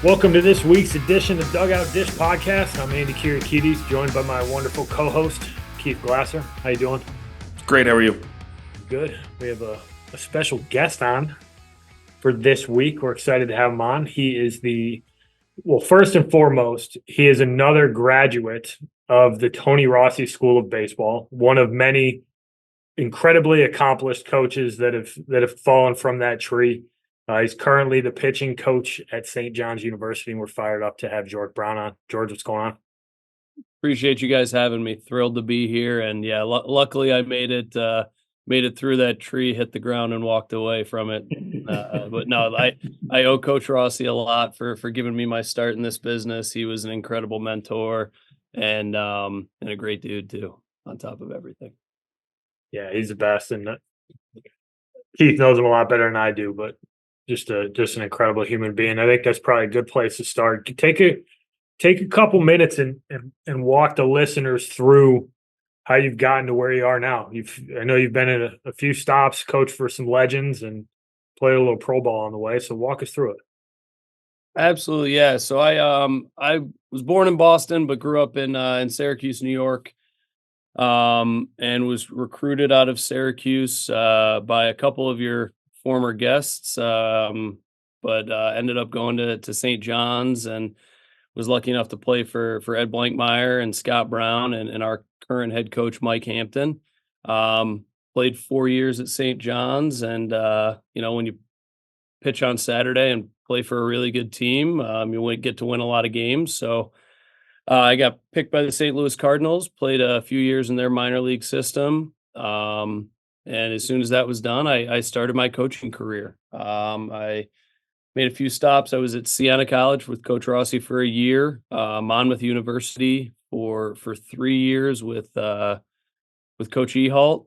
Welcome to this week's edition of Dugout Dish Podcast. I'm Andy Kirikides, joined by my wonderful co-host, Keith Glasser. How you doing? Great. How are you? Good. We have a special guest on for this week. We're excited to have him on. He is first and foremost, he is another graduate of the Tony Rossi School of Baseball, one of many incredibly accomplished coaches that have fallen from that tree. He's currently the pitching coach at St. John's University, and we're fired up to have George Brown on. George, what's going on? Appreciate you guys having me. Thrilled to be here, and yeah, luckily I made it through that tree, hit the ground, and walked away from it. But no, I owe Coach Rossi a lot for giving me my start in this business. He was an incredible mentor and a great dude too, on top of everything. Yeah, he's the best, and Keith knows him a lot better than I do, but just an incredible human being. I think that's probably a good place to start. Take a couple minutes and walk the listeners through how you've gotten to where you are now. I know you've been in a few stops, coached for some legends, and played a little pro ball on the way. So walk us through it. Absolutely, yeah. So I was born in Boston, but grew up in Syracuse, New York. And was recruited out of Syracuse by a couple of your former guests, but ended up going to St. John's and was lucky enough to play for Ed Blankmeyer and Scott Brown and our current head coach, Mike Hampton. Played 4 years at St. John's, and when you pitch on Saturday and play for a really good team, you get to win a lot of games. So I got picked by the St. Louis Cardinals, played a few years in their minor league system. And as soon as that was done, I started my coaching career. I made a few stops. I was at Siena College with Coach Rossi for a year, Monmouth University for 3 years with Coach Ehalt,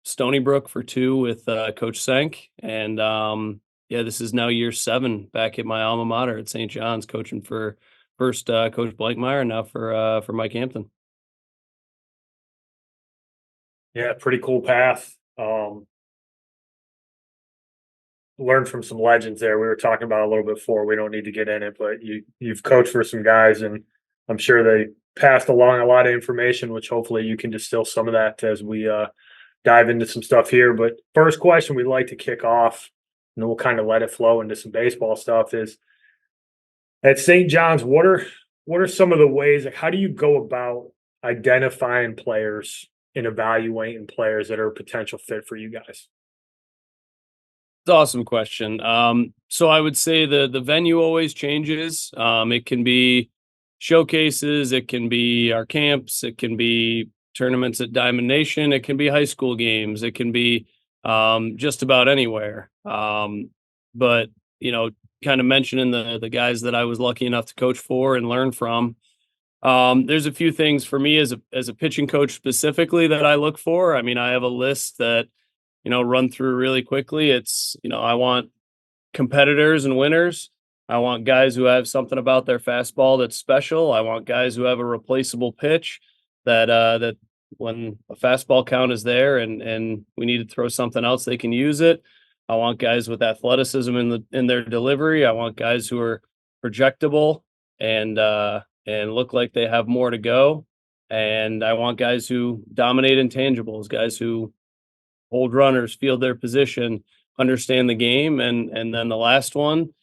Stony Brook for 2 with Coach Senk. And this is now year 7 back at my alma mater at St. John's, coaching for first Coach Blankmeyer, and now for Mike Hampton. Yeah, pretty cool path. Learned from some legends there. We were talking about a little bit before. We don't need to get in it, but you've coached for some guys, and I'm sure they passed along a lot of information, which hopefully you can distill some of that as we dive into some stuff here. But first question we'd like to kick off, and then we'll kind of let it flow into some baseball stuff, is at St. John's, what are some of the ways, like how do you go about identifying players and evaluating players that are a potential fit for you guys? It's an awesome question. So I would say the venue always changes. It can be showcases, it can be our camps, it can be tournaments at Diamond Nation, it can be high school games, it can be just about anywhere. But kind of mentioning the guys that I was lucky enough to coach for and learn from. There's a few things for me as a pitching coach specifically that I look for. I mean, I have a list that, run through really quickly. It's, I want competitors and winners. I want guys who have something about their fastball that's special. I want guys who have a replaceable pitch that when a fastball count is there and we need to throw something else, they can use it. I want guys with athleticism in their delivery. I want guys who are projectable and look like they have more to go. And I want guys who dominate intangibles, guys who hold runners, field their position, understand the game. And then the last one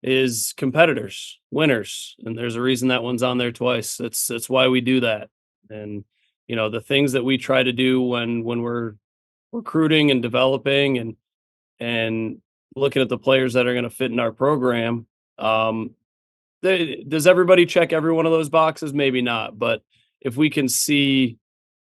is competitors, winners. And there's a reason that one's on there twice. That's why we do that. And, the things that we try to do when we're recruiting and developing and looking at the players that are going to fit in our program. Does everybody check every one of those boxes? Maybe not. But if we can see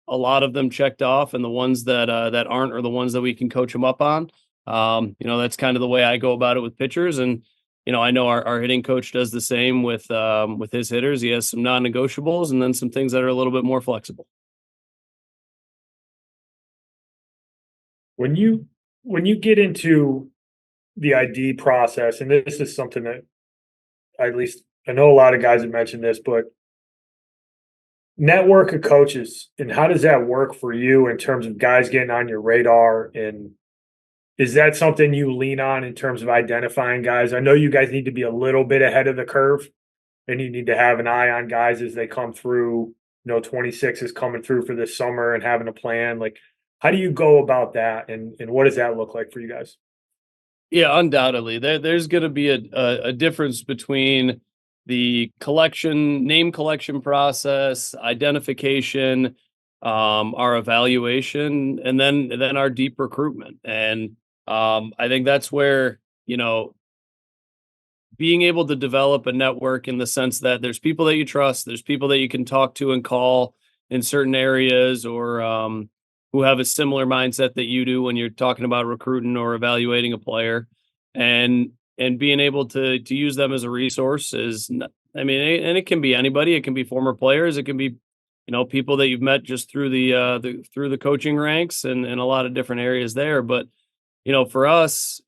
a lot of them checked off, and the ones that aren't are the ones that we can coach them up on. That's kind of the way I go about it with pitchers. And, I know our hitting coach does the same with his hitters. He has some non-negotiables and then some things that are a little bit more flexible. When you get into the ID process, and this is something that at least I know a lot of guys have mentioned this, but network of coaches, and how does that work for you in terms of guys getting on your radar and Is that something you lean on in terms of identifying guys? I know you guys need to be a little bit ahead of the curve and you need to have an eye on guys as they come through. 26 is coming through for this summer and having a plan. Like, how do you go about that? And what does that look like for you guys? Yeah, undoubtedly. There's going to be a difference between the name collection process, identification, our evaluation, and then our deep recruitment. And I think that's where, being able to develop a network in the sense that there's people that you trust, there's people that you can talk to and call in certain areas, or who have a similar mindset that you do when you're talking about recruiting or evaluating a player, and being able to use them as a resource I mean, and it can be anybody. It can be former players. It can be people that you've met just through the coaching ranks, and a lot of different areas there. But for us,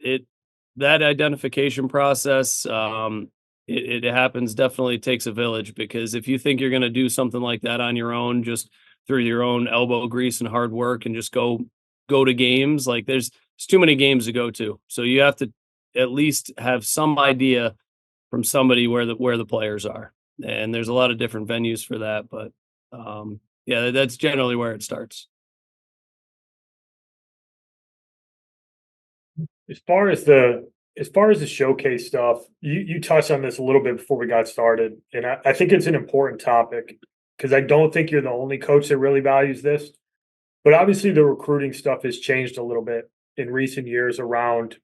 that identification process, it happens, definitely takes a village, because if you think you're going to do something like that on your own, just through your own elbow grease and hard work, and just go to games, like there's too many games to go to. So you have to at least have some idea from somebody where the players are. And there's a lot of different venues for that, but yeah, that's generally where it starts. As far as the showcase stuff, you touched on this a little bit before we got started, and I think it's an important topic because I don't think you're the only coach that really values this. But obviously, the recruiting stuff has changed a little bit in recent years around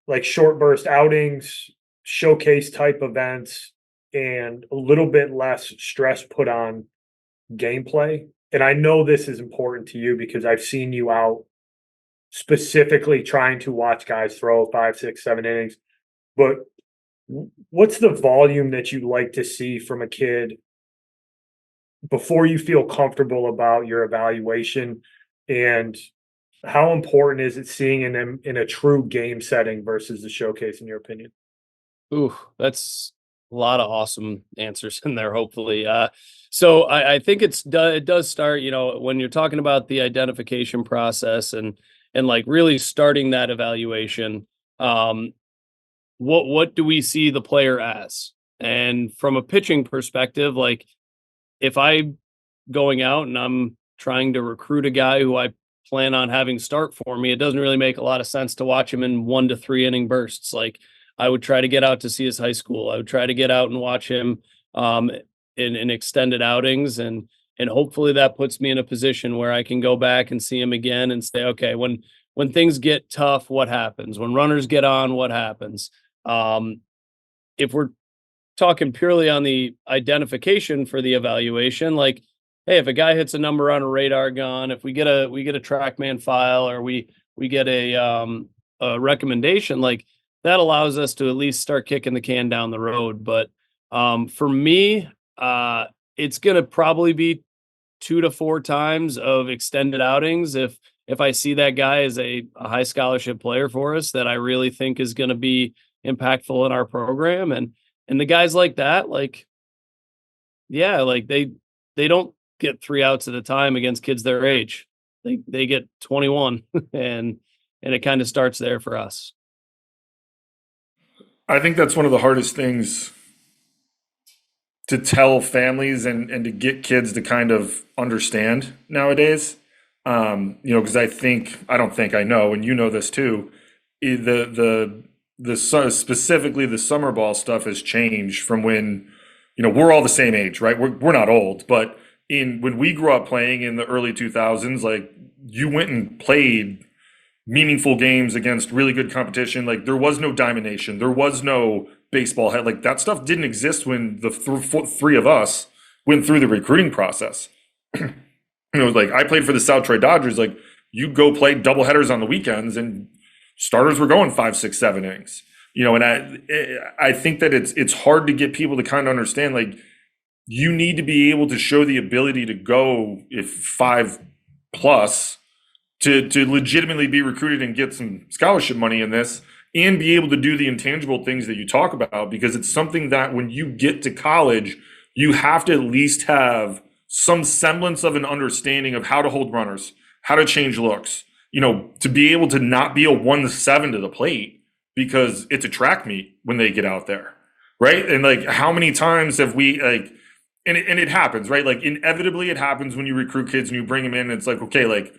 like short burst outings, showcase type events, and a little bit less stress put on gameplay. And I know this is important to you because I've seen you out specifically trying to watch guys throw 5, 6, 7 innings. But what's the volume that you like to see from a kid before you feel comfortable about your evaluation? And how important is it seeing in them in a true game setting versus the showcase, in your opinion? Ooh, that's a lot of awesome answers in there, hopefully. So I think it does start, when you're talking about the identification process, and like really starting that evaluation. What do we see the player as? And from a pitching perspective, like if I'm going out and I'm trying to recruit a guy who I plan on having start for me, it doesn't really make a lot of sense to watch him in 1 to 3 inning bursts. Like I would try to get out to see his high school. I would try to get out and watch him in extended outings, and hopefully that puts me in a position where I can go back and see him again and say, okay, when things get tough, what happens? When runners get on, what happens? If we're talking purely on the identification for the evaluation, like, hey, if a guy hits a number on a radar gun, if we get a TrackMan file, or we get a recommendation, like that allows us to at least start kicking the can down the road. But for me, it's gonna probably be 2 to 4 times of extended outings if I see that guy as a high scholarship player for us that I really think is going to be impactful in our program. And the guys like that, like, yeah, like they don't get 3 outs at a time against kids their age. They get 21 and it kind of starts there for us. I think that's one of the hardest things to tell families and to get kids to kind of understand nowadays. Because I don't think I know, and you know this too. Specifically the summer ball stuff has changed from when, we're all the same age, right? We're not old, but when we grew up playing in the early 2000s, like you went and played meaningful games against really good competition. Like there was no Diamond Nation, there was no baseball head. Like that stuff didn't exist when the three of us went through the recruiting process. Like I played for the South Troy Dodgers. Like you go play doubleheaders on the weekends, and starters were going 5, 6, 7 innings. And I think that it's hard to get people to kind of understand. Like you need to be able to show the ability to go if 5 plus to legitimately be recruited and get some scholarship money in this, and be able to do the intangible things that you talk about, because it's something that when you get to college, you have to at least have some semblance of an understanding of how to hold runners, how to change looks, to be able to not be a 1-7 to the plate because it's a track meet when they get out there, right? And like, how many times have we like, and it happens, right? Like, inevitably it happens when you recruit kids and you bring them in and it's like, okay, like,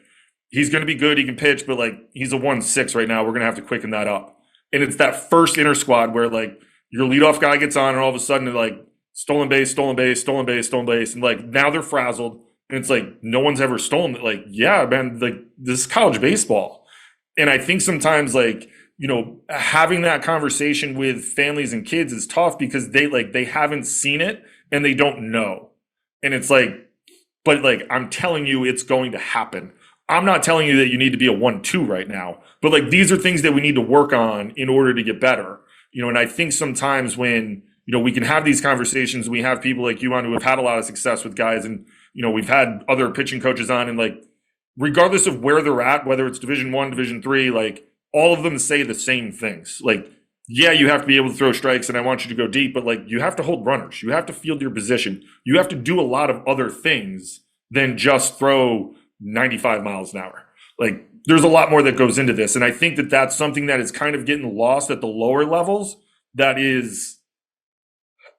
he's going to be good, he can pitch, but like, he's a 1-6 right now. We're going to have to quicken that up. And it's that first inter squad where like your leadoff guy gets on and all of a sudden like stolen base, stolen base, stolen base, stolen base. And like, now they're frazzled. And it's like, no one's ever stolen it. Like, yeah, man, like, this is college baseball. And I think sometimes like, having that conversation with families and kids is tough because they haven't seen it and they don't know. And it's like, but like, I'm telling you, it's going to happen. I'm not telling you that you need to be a 1-2 right now, but like, these are things that we need to work on in order to get better. And I think sometimes when, we can have these conversations, we have people like you on who have had a lot of success with guys, and, we've had other pitching coaches on, and like, regardless of where they're at, whether it's Division I, Division III, like, all of them say the same things. Like, yeah, you have to be able to throw strikes and I want you to go deep, but like, you have to hold runners. You have to field your position. You have to do a lot of other things than just throw 95 miles an hour. Like, there's a lot more that goes into this. And I think that that's something that is kind of getting lost at the lower levels. That is,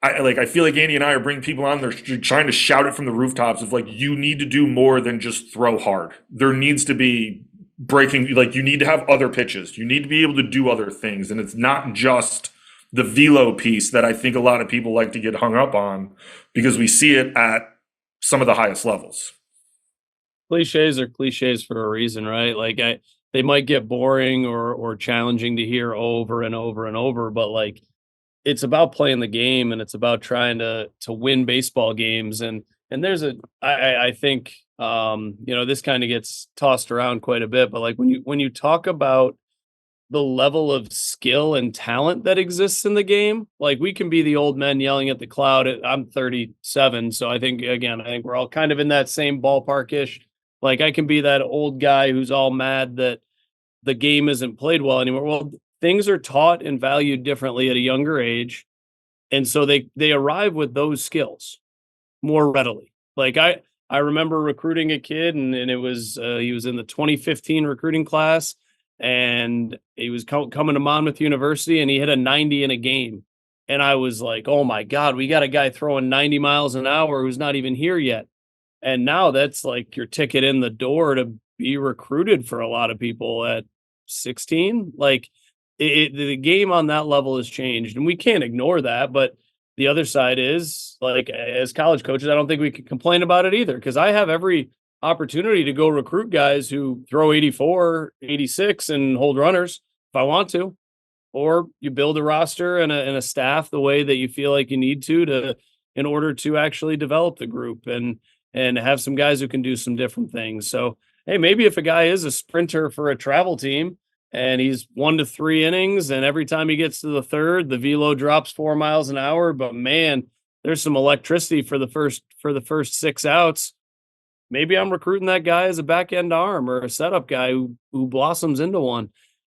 I feel like Andy and I are bringing people on, they're trying to shout it from the rooftops of like, you need to do more than just throw hard. There needs to be breaking, like, you need to have other pitches. You need to be able to do other things. And it's not just the velo piece that I think a lot of people like to get hung up on, because we see it at some of the highest levels. Cliches are cliches for a reason, right? Like, they might get boring or challenging to hear over and over and over, but like, it's about playing the game and it's about trying to win baseball games. And there's I think, this kind of gets tossed around quite a bit, but like, when you talk about the level of skill and talent that exists in the game, like, we can be the old men yelling at the cloud. I'm 37. So I think we're all kind of in that same ballpark-ish. Like, I can be that old guy who's all mad that the game isn't played well anymore. Well, things are taught and valued differently at a younger age. And so they arrive with those skills more readily. Like, I remember recruiting a kid and it was, he was in the 2015 recruiting class, and he was coming to Monmouth University, and he hit a 90 in a game. And I was like, oh my God, we got a guy throwing 90 miles an hour who's not even here yet. And now that's like your ticket in the door to be recruited for a lot of people at 16. Like, the game on that level has changed, and we can't ignore that. But the other side is, like, as college coaches, I don't think we can complain about it either, because I have every opportunity to go recruit guys who throw 84, 86 and hold runners if I want to. Or you build a roster and a staff the way that you feel like you need to in order to actually develop the group and have some guys who can do some different things. So, hey, maybe if a guy is a sprinter for a travel team and he's 1 to 3 innings, and every time he gets to the third, the velo drops 4 miles an hour, but man, there's some electricity for the first 6 outs. Maybe I'm recruiting that guy as a back end arm or a setup guy who blossoms into one.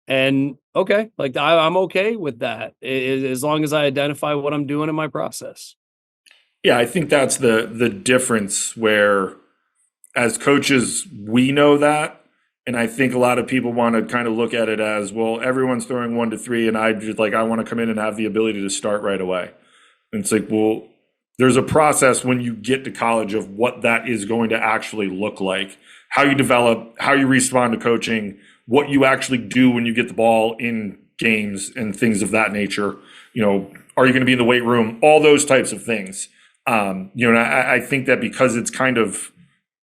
And okay, like, I'm okay with that as long as I identify what I'm doing in my process. Yeah, I think that's the difference, where as coaches, we know that. And I think a lot of people want to kind of look at it as, well, everyone's throwing 1 to 3, and I want to come in and have the ability to start right away. And it's like, well, there's a process when you get to college of what that is going to actually look like, how you develop, how you respond to coaching, what you actually do when you get the ball in games and things of that nature. Are you going to be in the weight room? All those types of things. And I think that because it's kind of,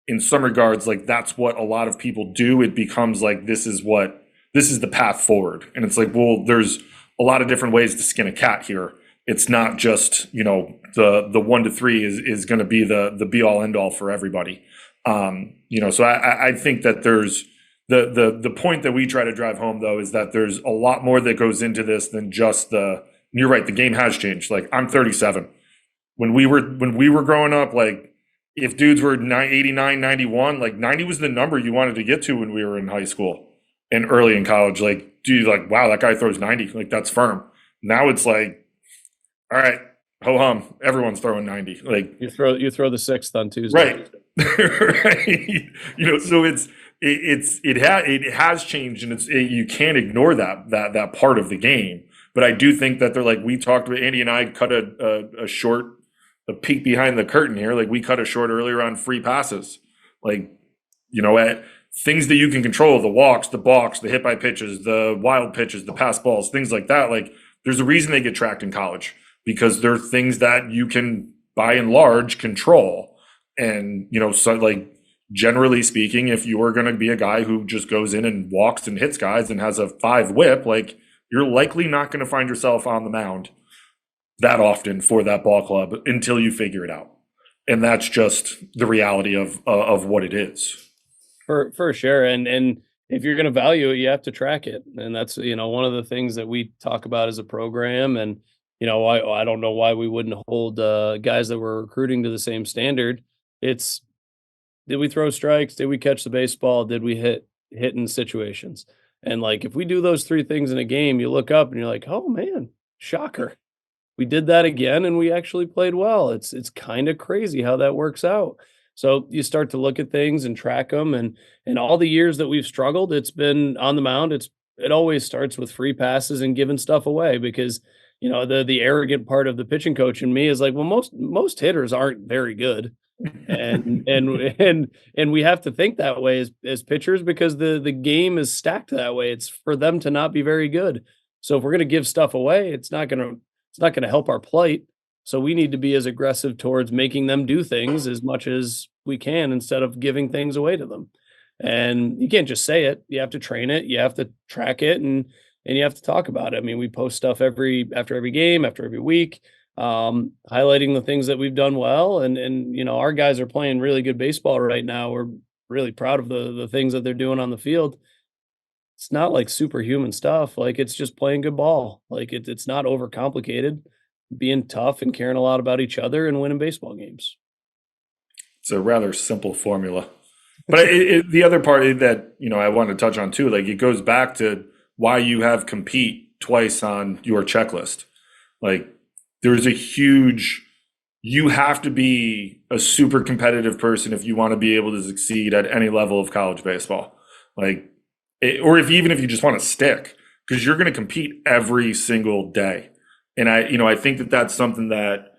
in some regards, like, that's what a lot of people do, it becomes like, this is the path forward. And it's like, well, there's a lot of different ways to skin a cat here. It's not just, the 1 to 3 is going to be the be all end all for everybody. So I think that there's the point that we try to drive home, though, is that there's a lot more that goes into this than just you're right, the game has changed. Like, I'm 37. When we were growing up, like, if dudes were 89, 91, like, 90 was the number you wanted to get to when we were in high school and early in college. Like, dude, like, wow, that guy throws 90. Like, that's firm. Now it's like, all right, ho hum, everyone's throwing 90. Like, You throw the 6th on Tuesday. Right. Right. So it has changed, and you can't ignore that part of the game. But I do think that they're like, we talked with Andy and I cut a short, a peek behind the curtain here. Like, we cut a short earlier on free passes, like, at things that you can control, the walks, the balks, the hit by pitches, the wild pitches, the pass balls, things like that. Like, there's a reason they get tracked in college, because they're things that you can, by and large, control. And, so like, generally speaking, if you are going to be a guy who just goes in and walks and hits guys and has a 5 whip, like, you're likely not going to find yourself on the mound that often for that ball club until you figure it out. And that's just the reality of what it is. For sure. And if you're going to value it, you have to track it. And that's, one of the things that we talk about as a program. And, I don't know why we wouldn't hold guys that we're recruiting to the same standard. It's, did we throw strikes? Did we catch the baseball? Did we hit in situations? And like, if we do those 3 things in a game, you look up and you're like, oh man, shocker. We did that again and we actually played well. It's kind of crazy how that works out. So you start to look at things and track them, and all the years that we've struggled, it's been on the mound. It always starts with free passes and giving stuff away, because the arrogant part of the pitching coach in me is like, well, most hitters aren't very good. And we have to think that way as pitchers, because the game is stacked that way. It's for them to not be very good. So if we're going to give stuff away, it's not going to help our plight. So we need to be as aggressive towards making them do things as much as we can, instead of giving things away to them. And you can't just say it. You have to train it. You have to track it, and you have to talk about it. I mean, we post stuff after every game, after every week, highlighting the things that we've done well. And our guys are playing really good baseball right now. We're really proud of the things that they're doing on the field. It's not like superhuman stuff. Like, it's just playing good ball. Like, it's not overcomplicated, being tough and caring a lot about each other and winning baseball games. It's a rather simple formula. But the other part that, I want to touch on too, like, it goes back to why you have compete twice on your checklist. Like, there's you have to be a super competitive person if you want to be able to succeed at any level of college baseball. Like, or even if you just want to stick, because you're going to compete every single day. And I think that that's something that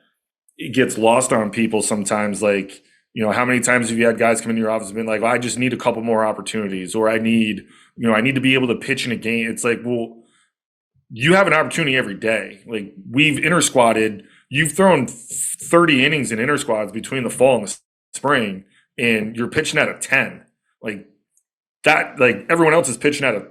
it gets lost on people sometimes. Like, how many times have you had guys come into your office and been like, well, I just need a couple more opportunities, or I need to be able to pitch in a game. It's like, well, you have an opportunity every day. Like, we've inter-squadded. You've thrown 30 innings in inter-squads between the fall and the spring, and you're pitching at a 10. Like that, like, everyone else is pitching at a,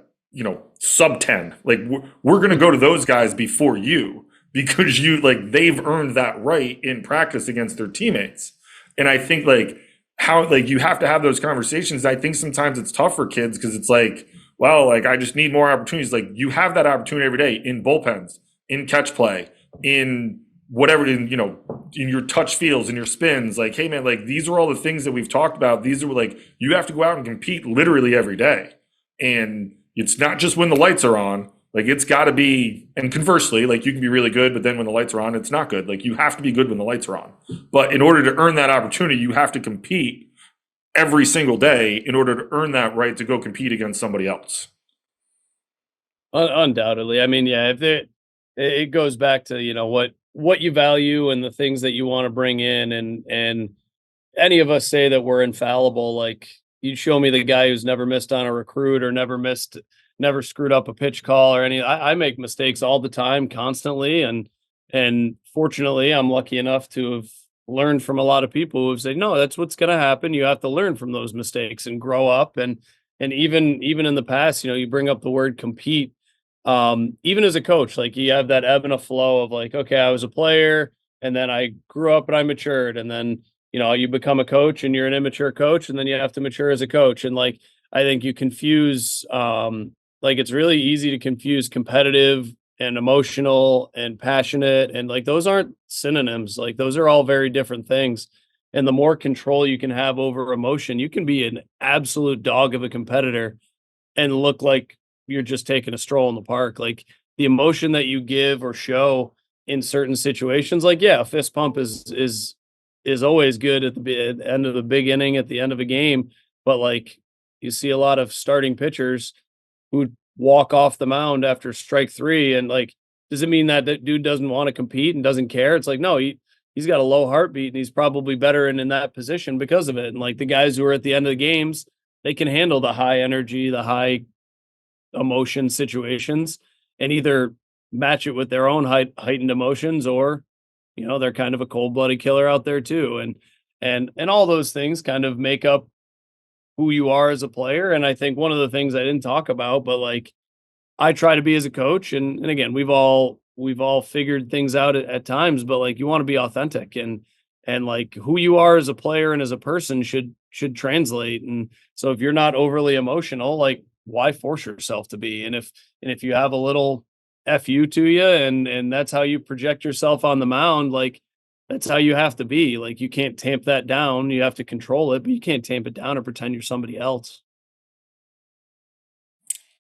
sub 10. Like, we're going to go to those guys before you, because they've earned that right in practice against their teammates. And I think you have to have those conversations. I think sometimes it's tough for kids, because it's like, well, like, I just need more opportunities. Like, you have that opportunity every day in bullpens, in catch play, in whatever, in your touch fields, in your spins. Like, hey man, like, these are all the things that we've talked about. These are, like, you have to go out and compete literally every day. And it's not just when the lights are on. Like, it's got to be, and conversely, like, you can be really good, but then when the lights are on, it's not good. Like, you have to be good when the lights are on. But in order to earn that opportunity, you have to compete every single day in order to earn that right to go compete against somebody else. Undoubtedly. I mean, yeah, if it goes back to, what you value and the things that you want to bring in, and any of us say that we're infallible. Like, you'd show me the guy who's never missed on a recruit, or never screwed up a pitch call or any. I make mistakes all the time, constantly, and fortunately, I'm lucky enough to have learned from a lot of people who have said, no, that's what's going to happen. You have to learn from those mistakes and grow up. And even in the past, you bring up the word compete. Even as a coach, like, you have that ebb and a flow of like, okay, I was a player, and then I grew up and I matured, and then you become a coach and you're an immature coach, and then you have to mature as a coach. And like, I think you confuse like, it's really easy to confuse competitive and emotional and passionate, and like, those aren't synonyms. Like, those are all very different things. And the more control you can have over emotion, you can be an absolute dog of a competitor and look like you're just taking a stroll in the park. Like, the emotion that you give or show in certain situations, like, yeah, a fist pump is always good at the end of the big inning, at the end of a game. But like, you see a lot of starting pitchers who walk off the mound after strike three. And like, does it mean that that dude doesn't want to compete and doesn't care? It's like, no, he's got a low heartbeat and he's probably better in that position because of it. And like the guys who are at the end of the games, they can handle the high energy, the high emotion situations and either match it with their own heightened emotions, or, you know, they're kind of a cold-blooded killer out there too. And all those things kind of make up who you are as a player. And I think one of the things I didn't talk about, but like I try to be as a coach, and again, we've all figured things out at times, but like you want to be authentic, and like who you are as a player and as a person should translate. And so if you're not overly emotional, like why force yourself to be? And if you have a little fu to you, and that's how you project yourself on the mound, like that's how you have to be. Like you can't tamp that down. You have to control it, but you can't tamp it down and pretend you're somebody else.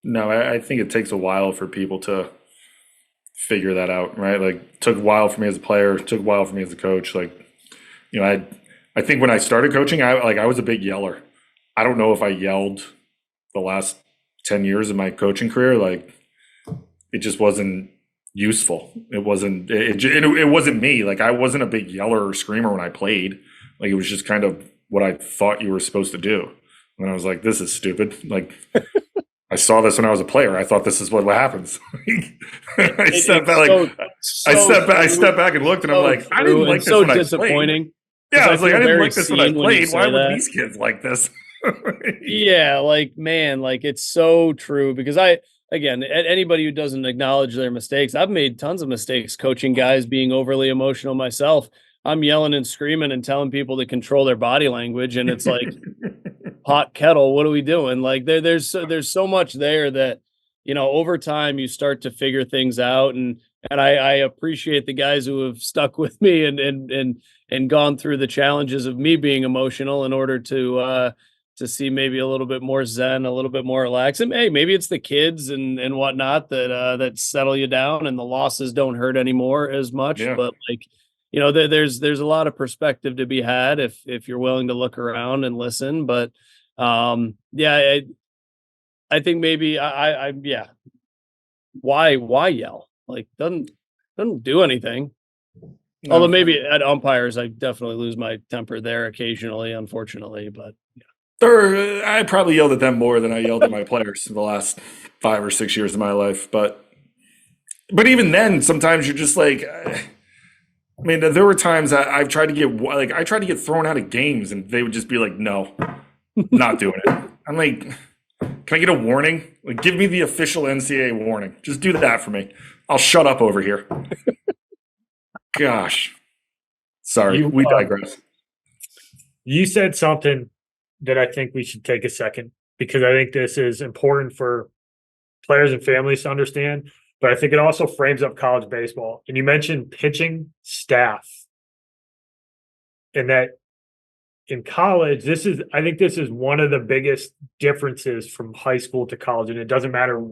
No, I think it takes a while for people to figure that out, right? Like, it took a while for me as a player, it took a while for me as a coach. Like, you know, I think when I started coaching, I was a big yeller. I don't know if I yelled the last 10 years of my coaching career. Like, it just wasn't useful. It wasn't me. Like, I wasn't a big yeller or screamer when I played. Like, it was just kind of what I thought you were supposed to do. And I was like, this is stupid. Like, I saw this when I was a player. I thought this is what happens. I stepped back and looked, and I'm like, I didn't like this when I played. Yeah, I was like, I didn't like this when I played. Why would these kids like this? Yeah, like, man, like it's so true, because again, anybody who doesn't acknowledge their mistakes, I've made tons of mistakes coaching guys, being overly emotional myself. I'm yelling and screaming and telling people to control their body language, and it's like, hot kettle, what are we doing? Like there's so much there that, you know, over time you start to figure things out. And I appreciate the guys who have stuck with me and gone through the challenges of me being emotional in order to see maybe a little bit more zen, a little bit more relaxed. And hey, maybe it's the kids and whatnot that settle you down, and the losses don't hurt anymore as much. Yeah. But like, you know, there's a lot of perspective to be had if you're willing to look around and listen. But yeah, I think maybe yeah. Why yell? Like doesn't do anything. No. Although maybe at umpires, I definitely lose my temper there occasionally, unfortunately. But I probably yelled at them more than I yelled at my players in the last 5 or 6 years of my life. But even then, sometimes you're just like, I mean, there were times I've tried to get thrown out of games, and they would just be like, "No, not doing it." I'm like, "Can I get a warning? Like, give me the official NCAA warning. Just do that for me. I'll shut up over here." Gosh, sorry, we digress. You said something that I think we should take a second, because I think this is important for players and families to understand, but I think it also frames up college baseball. And you mentioned pitching staff, and that in college, I think this is one of the biggest differences from high school to college. And it doesn't matter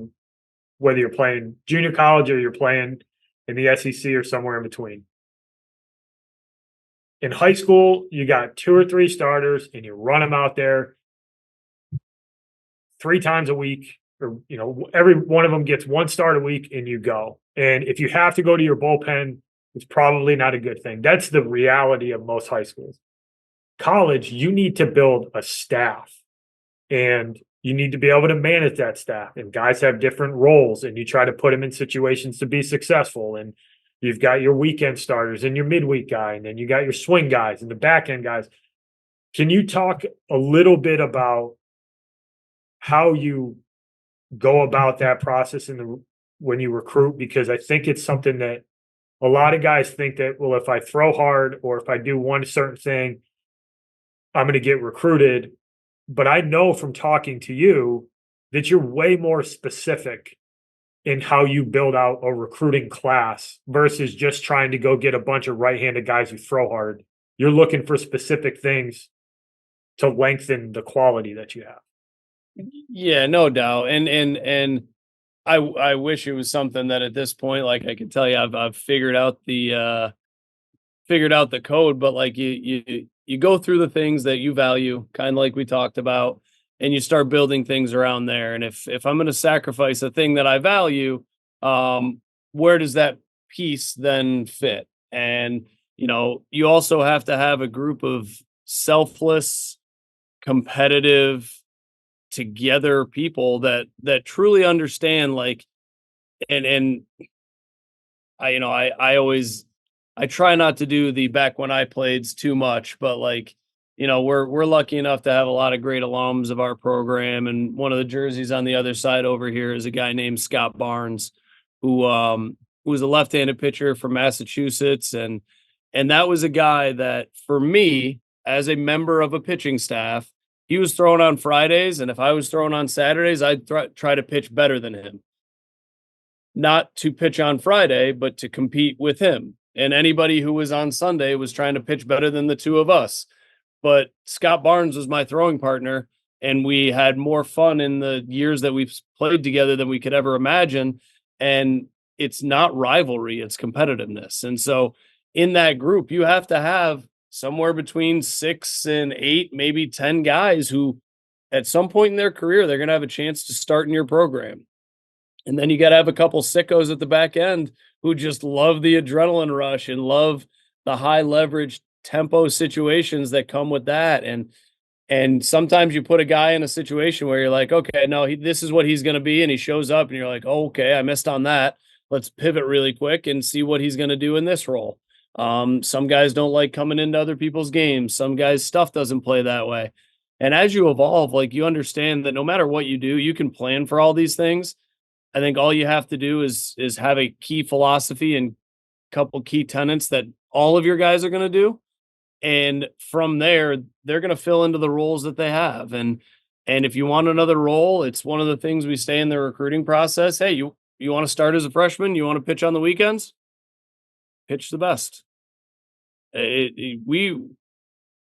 whether you're playing junior college or you're playing in the SEC or somewhere in between. In high school, you got 2 or 3 starters, and you run them out there 3 times a week, or, you know, every one of them gets 1 start a week, and you go. And if you have to go to your bullpen, it's probably not a good thing. That's the reality of most high schools. College, you need to build a staff, and you need to be able to manage that staff. And guys have different roles, and you try to put them in situations to be successful. And you've got your weekend starters and your midweek guy, and then you got your swing guys and the back end guys. Can you talk a little bit about how you go about that process when you recruit? Because I think it's something that a lot of guys think that, well, if I throw hard or if I do one certain thing, I'm going to get recruited. But I know from talking to you that you're way more specific in how you build out a recruiting class versus just trying to go get a bunch of right-handed guys who throw hard. You're looking for specific things to lengthen the quality that you have. yeah, no doubt. And I wish it was something that at this point, like I could tell you, I've figured out the code, but like you go through the things that you value, kind of like we talked about, and you start building things around there. And if I'm going to sacrifice a thing that I value, where does that piece then fit? And you also have to have a group of selfless, competitive, together people that truly understand, like, and I try not to do the back when I playeds too much, but like, we're lucky enough to have a lot of great alums of our program. And one of the jerseys on the other side over here is a guy named Scott Barnes, who was a left-handed pitcher from Massachusetts. And that was a guy that, for me, as a member of a pitching staff, he was throwing on Fridays, and if I was throwing on Saturdays, I'd try to pitch better than him. Not to pitch on Friday, but to compete with him. And anybody who was on Sunday was trying to pitch better than the two of us. But Scott Barnes was my throwing partner, and we had more fun in the years that we've played together than we could ever imagine. And it's not rivalry, it's competitiveness. And so in that group, you have to have somewhere between 6 and 8, maybe 10 guys who at some point in their career, they're going to have a chance to start in your program. And then you got to have a couple sickos at the back end who just love the adrenaline rush and love the high leverage tempo situations that come with that. And sometimes you put a guy in a situation where you're like, okay, no, this is what he's going to be. And he shows up and you're like, oh, okay, I missed on that. Let's pivot really quick and see what he's going to do in this role. Some guys don't like coming into other people's games. Some guys' stuff doesn't play that way. And as you evolve, like, you understand that no matter what you do, you can plan for all these things. I think all you have to do is have a key philosophy and a couple key tenets that all of your guys are going to do. And from there, they're going to fill into the roles that they have. And if you want another role, it's one of the things we say in the recruiting process. Hey, you want to start as a freshman? You want to pitch on the weekends? Pitch the best.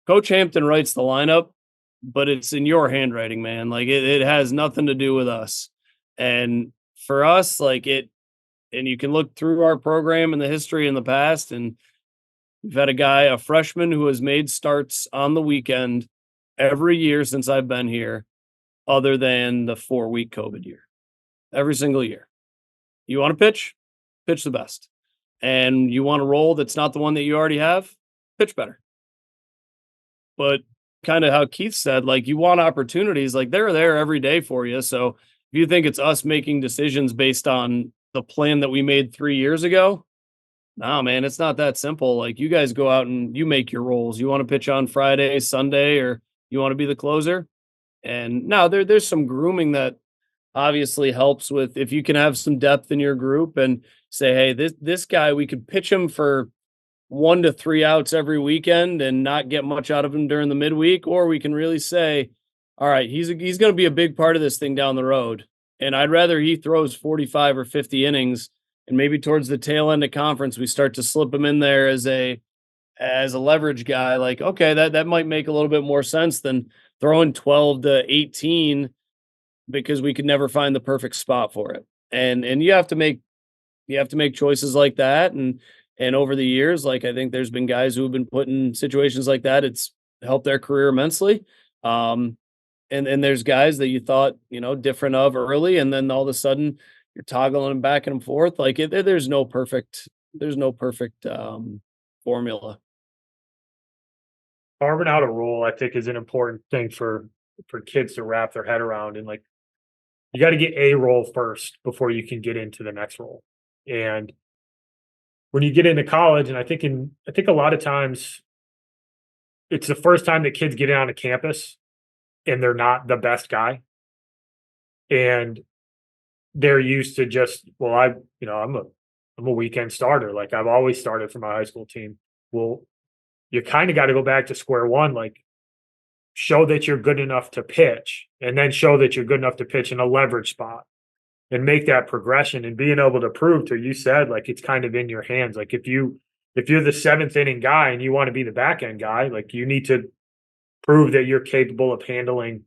Coach Hampton writes the lineup, but it's in your handwriting, man. Like, it has nothing to do with us. And for us, like, and you can look through our program and the history in the past, and we've had a freshman who has made starts on the weekend every year since I've been here, other than the 4-week COVID year. Every single year. You want to pitch? Pitch the best. And you want a role that's not the one that you already have? Pitch better. But kind of how Keith said, like, you want opportunities, like, they're there every day for you. So if you think it's us making decisions based on the plan that we made 3 years ago, no, man, it's not that simple. Like, you guys go out and you make your roles. You want to pitch on Friday, Sunday, or you want to be the closer? And now there's some grooming that obviously helps with, if you can have some depth in your group and say, hey, this guy, we could pitch him for 1 to 3 outs every weekend and not get much out of him during the midweek. Or we can really say, all right, he's going to be a big part of this thing down the road. And I'd rather he throws 45 or 50 innings, and maybe towards the tail end of conference, we start to slip him in there as a leverage guy. Like, okay, that might make a little bit more sense than throwing 12 to 18 because we could never find the perfect spot for it. And you have to make choices like that. And over the years, like, I think there's been guys who have been put in situations like that. It's helped their career immensely. And there's guys that you thought, different of early, and then all of a sudden you're toggling them back and forth. Like, there's no perfect formula. Carving out a role, I think, is an important thing for kids to wrap their head around. And, like, you got to get a role first before you can get into the next role. And when you get into college, and I think a lot of times it's the first time that kids get on a campus and they're not the best guy. And they're used to just, well, I'm a weekend starter. Like, I've always started for my high school team. Well, you kind of got to go back to square one, like, show that you're good enough to pitch, and then show that you're good enough to pitch in a leverage spot and make that progression, and being able to prove to, you said, like, it's kind of in your hands. Like, if you're the 7th inning guy and you want to be the back end guy, like, you need to prove that you're capable of handling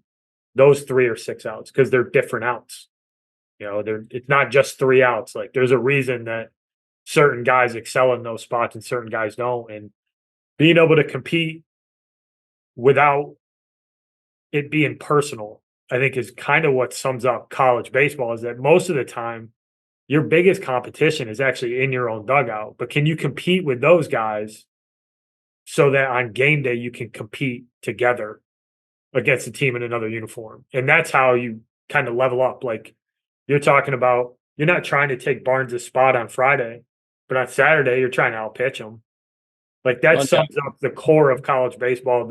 those 3 or 6 outs, because they're different outs. It's not just 3 outs. Like, there's a reason that certain guys excel in those spots and certain guys don't. And being able to compete without it being personal I think is kind of what sums up college baseball is that most of the time your biggest competition is actually in your own dugout. But can you compete with those guys so that on game day you can compete together against a team in another uniform? And that's how you kind of level up. Like you're talking about, you're not trying to take Barnes' spot on Friday, but on Saturday you're trying to outpitch him. Like that sums up the core of college baseball.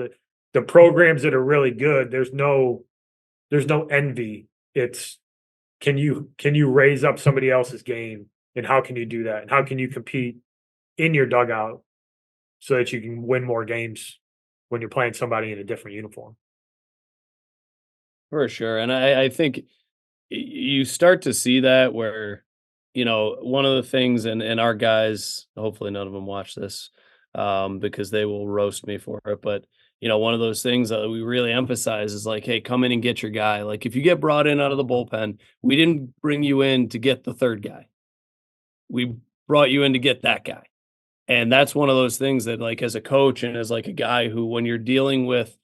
The programs that are really good, there's no envy. It's can you raise up somebody else's game, and how can you do that? And how can you compete in your dugout so that you can win more games when you're playing somebody in a different uniform? For sure. And I think you start to see that where, one of the things, and our guys, hopefully none of them watch this, because they will roast me for it. But, one of those things that we really emphasize is like, hey, come in and get your guy. Like if you get brought in out of the bullpen, we didn't bring you in to get the third guy. We brought you in to get that guy. And that's one of those things that, like, as a coach and as like a guy who, when you're dealing with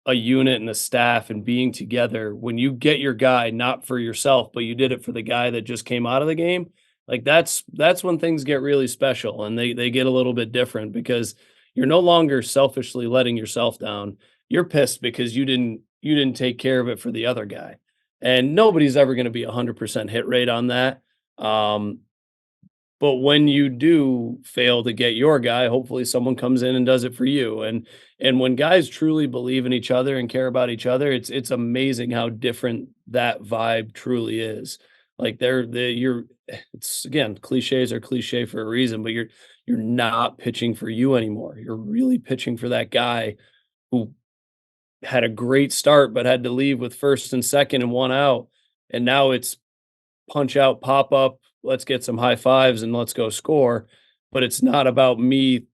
a unit and a staff and being together, when you get your guy, not for yourself, but you did it for the guy that just came out of the game, like that's when things get really special and they get a little bit different because you're no longer selfishly letting yourself down. You're pissed because you didn't take care of it for the other guy. And nobody's ever going to be 100% hit rate on that. But when you do fail to get your guy, hopefully someone comes in and does it for you. And when guys truly believe in each other and care about each other, it's amazing how different that vibe truly is. Like it's again, cliches are cliche for a reason, but you're not pitching for you anymore. You're really pitching for that guy who had a great start but had to leave with first and second and one out. And now it's punch out, pop up, let's get some high fives and let's go score. But it's not about me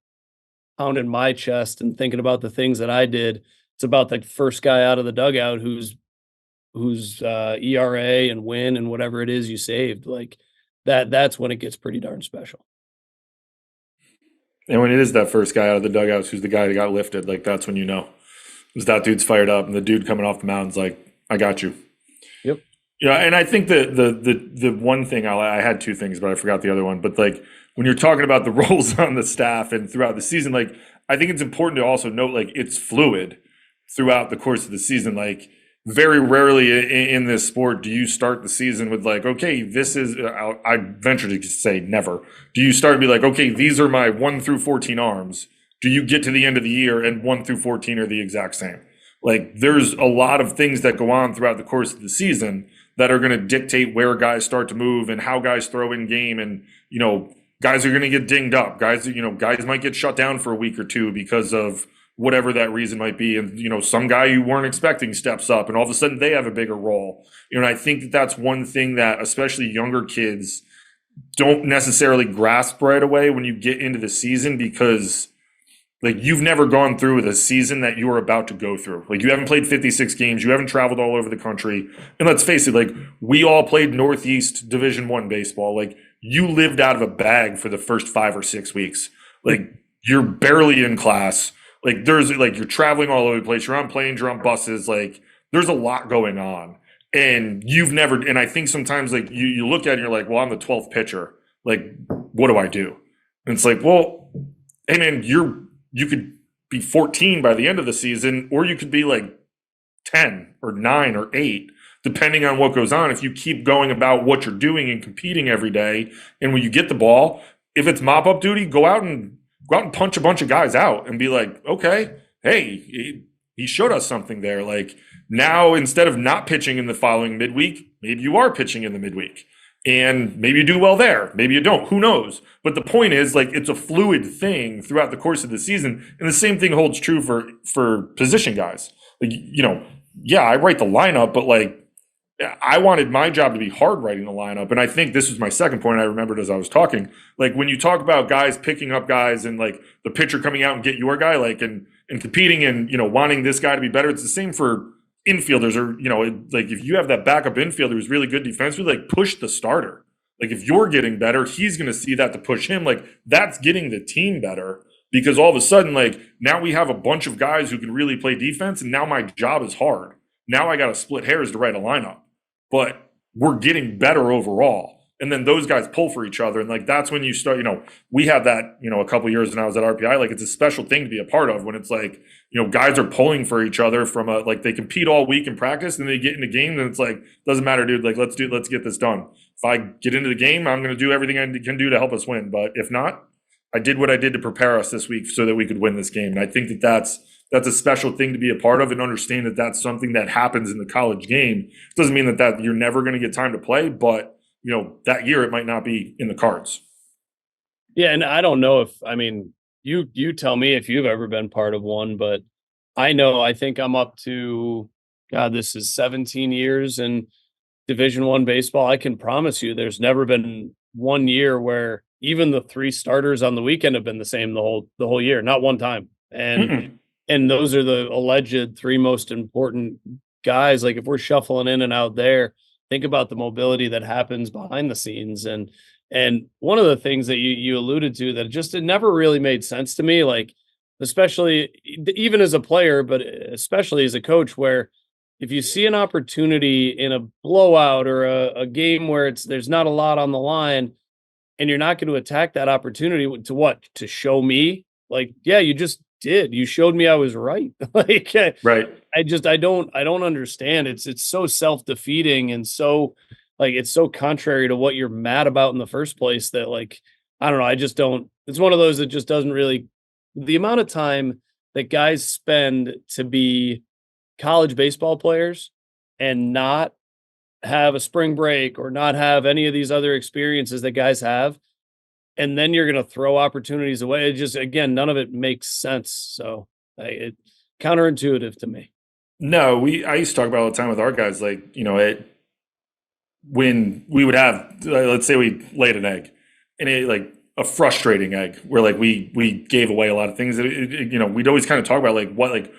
pounding my chest and thinking about the things that I did. It's about the first guy out of the dugout whose ERA and win and whatever it is you saved. Like that's when it gets pretty darn special. And when it is that first guy out of the dugouts who's the guy that got lifted, like that's when you know. Because that dude's fired up and the dude coming off the mound's like, I got you. Yep. Yeah, and I think the one thing I had two things, but I forgot the other one. But like when you're talking about the roles on the staff and throughout the season, like I think it's important to also note like it's fluid throughout the course of the season. Like very rarely in this sport do you start the season with like, okay, this is I venture to say never. Do you start to be like, okay, these are my 1 through 14 arms? Do you get to the end of the year and 1 through 14 are the exact same? Like there's a lot of things that go on throughout the course of the season that are going to dictate where guys start to move and how guys throw in game. And, guys are going to get dinged up. Guys might get shut down for a week or two because of whatever that reason might be. And, some guy you weren't expecting steps up and all of a sudden they have a bigger role. And I think that that's one thing that especially younger kids don't necessarily grasp right away when you get into the season because like you've never gone through with a season that you are about to go through. Like you haven't played 56 games, you haven't traveled all over the country. And let's face it, like we all played Northeast Division I baseball. Like you lived out of a bag for the first 5 or 6 weeks. Like you're barely in class. Like there's like you're traveling all over the place. You're on planes, you're on buses. Like there's a lot going on. And and I think sometimes like you look at it and you're like, well, I'm the 12th pitcher. Like, what do I do? And it's like, well, hey man, you could be 14 by the end of the season, or you could be like 10 or 9 or 8, depending on what goes on. If you keep going about what you're doing and competing every day, and when you get the ball, if it's mop-up duty, go out and punch a bunch of guys out and be like, okay, hey, he showed us something there. Like now, instead of not pitching in the following midweek, maybe you are pitching in the midweek. And maybe you do well there. Maybe you don't. Who knows? But the point is, like, it's a fluid thing throughout the course of the season. And the same thing holds true for position guys. Like, yeah, I write the lineup, but like, I wanted my job to be hard writing the lineup. And I think this was my second point I remembered as I was talking. Like, when you talk about guys picking up guys and like the pitcher coming out and get your guy, like, and competing and, wanting this guy to be better, it's the same for infielders or, like if you have that backup infielder who's really good defensively, like push the starter. Like if you're getting better, he's going to see that to push him. Like that's getting the team better because all of a sudden, like now we have a bunch of guys who can really play defense and now my job is hard. Now I got to split hairs to write a lineup, but we're getting better overall. And then those guys pull for each other. And like, that's when you start, we had that, a couple years when I was at RPI, like it's a special thing to be a part of when it's like, guys are pulling for each other from like they compete all week in practice and they get in a game and it's like, doesn't matter, dude. Like, let's get this done. If I get into the game, I'm going to do everything I can do to help us win. But if not, I did what I did to prepare us this week so that we could win this game. And I think that that's a special thing to be a part of and understand that that's something that happens in the college game. It doesn't mean that you're never going to get time to play, but that year it might not be in the cards. Yeah, and I don't know you tell me if you've ever been part of one, but I think I'm up to, God, this is 17 years in Division I baseball. I can promise you there's never been one year where even the three starters on the weekend have been the same the whole year, not one time. And those are the alleged three most important guys. Like if we're shuffling in and out there, think about the mobility that happens behind the scenes. And one of the things that you alluded to that it never really made sense to me, like especially even as a player, but especially as a coach, where if you see an opportunity in a blowout or a game where there's not a lot on the line and you're not going to attack that opportunity to what? To show me? Like, yeah, you just did. You showed me I was right. Like, right. I don't understand. It's so self-defeating and so like it's so contrary to what you're mad about in the first place that like I don't know, I just don't. It's one of those that just doesn't really, the amount of time that guys spend to be college baseball players and not have a spring break or not have any of these other experiences that guys have, and then you're going to throw opportunities away. It just, again, none of it makes sense. So it's counterintuitive to me. No, I used to talk about all the time with our guys, like, when we would have, let's say we laid an egg and it like a frustrating egg where like we gave away a lot of things that, we'd always kind of talk about like what, like,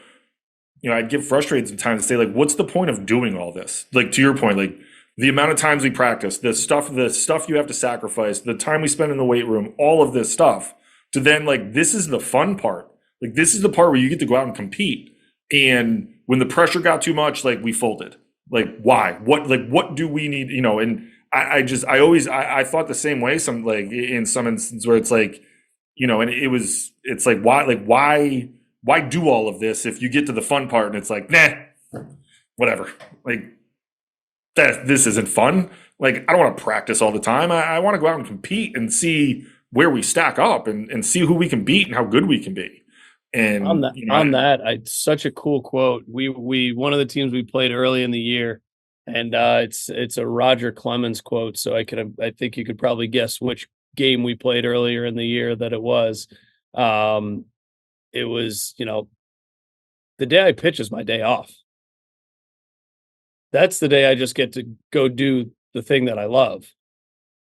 I'd get frustrated sometimes and say like, what's the point of doing all this? Like to your point, like the amount of times we practice, the stuff you have to sacrifice, the time we spend in the weight room, all of this stuff to then like, this is the fun part. Like this is the part where you get to go out and compete. And when the pressure got too much, like we folded. Like why? What do we need? And I thought the same way. Some like in some instances where it's like, and it's like why do all of this if you get to the fun part and it's like, nah, whatever. Like this isn't fun. Like I don't want to practice all the time. I want to go out and compete and see where we stack up and see who we can beat and how good we can be. And such a cool quote. We one of the teams we played early in the year, and it's a Roger Clemens quote. So I think you could probably guess which game we played earlier in the year that it was. It was, the day I pitch is my day off. That's the day I just get to go do the thing that I love.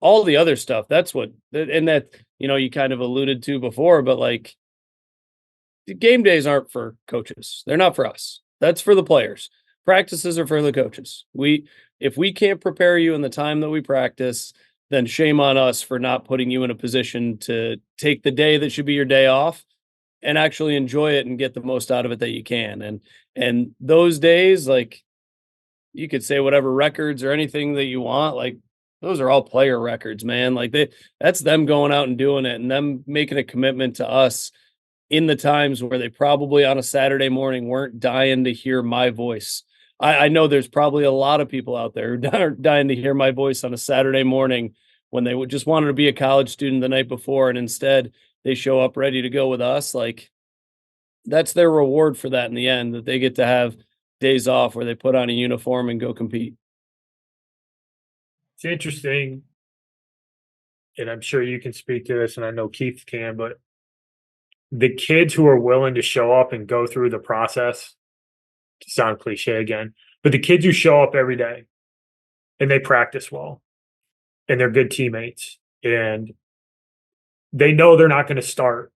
All the other stuff, that's what, and that, you kind of alluded to before, but like, the game days aren't for coaches. They're not for us. That's for the players. Practices are for the coaches. If we can't prepare you in the time that we practice, then shame on us for not putting you in a position to take the day that should be your day off and actually enjoy it and get the most out of it that you can. And those days, like you could say whatever records or anything that you want, like those are all player records, man. Like that's them going out and doing it and them making a commitment to us in the times where they probably on a Saturday morning weren't dying to hear my voice. I know there's probably a lot of people out there who are dying to hear my voice on a Saturday morning when they would just wanted to be a college student the night before. And instead they show up ready to go with us. Like that's their reward for that in the end, that they get to have days off where they put on a uniform and go compete. It's interesting. And I'm sure you can speak to this and I know Keith can, but the kids who are willing to show up and go through the process, to sound cliche again, but the kids who show up every day and they practice well and they're good teammates and they know they're not going to start,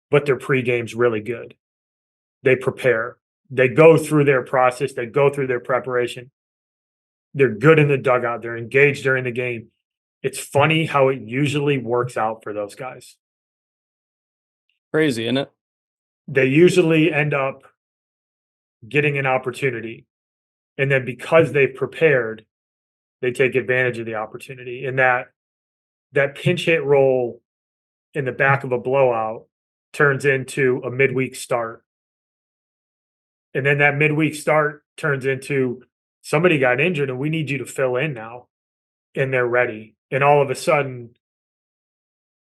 but their pregame's really good. They prepare. They go through their process. They go through their preparation. They're good in the dugout. They're engaged during the game. It's funny how it usually works out for those guys. Crazy, isn't it? They usually end up getting an opportunity And then because they've prepared, they take advantage of the opportunity. And that pinch hit role in the back of a blowout turns into a midweek start. And then that midweek start turns into somebody got injured and we need you to fill in now. And they're ready. And all of a sudden,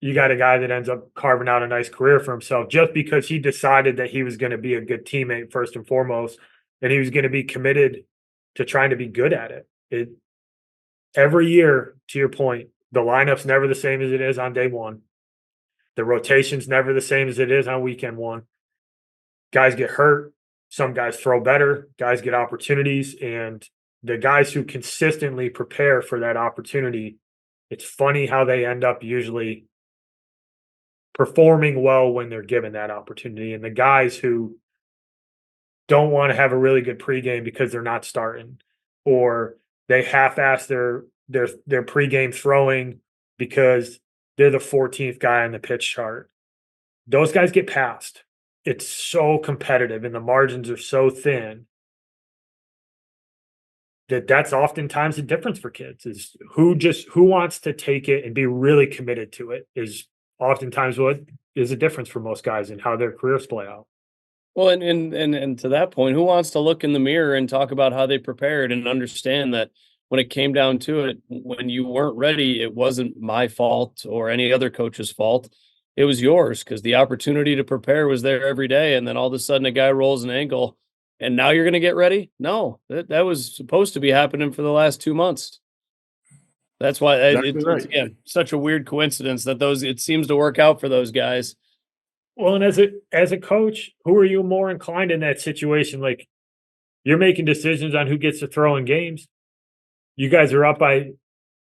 you got a guy that ends up carving out a nice career for himself just because he decided that he was going to be a good teammate first and foremost, and he was going to be committed to trying to be good at it. Every year, to your point, the lineup's never the same as it is on day one. The rotation's never the same as it is on weekend one. Guys get hurt. Some guys throw better. Guys get opportunities. And the guys who consistently prepare for that opportunity, it's funny how they end up usually performing well when they're given that opportunity. And the guys who don't want to have a really good pregame because they're not starting, or they half-ass their pregame throwing because they're the 14th guy on the pitch chart. Those guys get passed. It's so competitive and the margins are so thin that's oftentimes the difference for kids is who wants to take it and be really committed to it is oftentimes what is the difference for most guys in how their careers play out. Well, and to that point, who wants to look in the mirror and talk about how they prepared and understand that when it came down to it, when you weren't ready, it wasn't my fault or any other coach's fault. It was yours because the opportunity to prepare was there every day. And then all of a sudden a guy rolls an ankle and now you're going to get ready? No, that was supposed to be happening for the last 2 months. That's why it's again such a weird coincidence that it seems to work out for those guys. Well, and as a coach, who are you more inclined in that situation? Like you're making decisions on who gets to throw in games. You guys are up by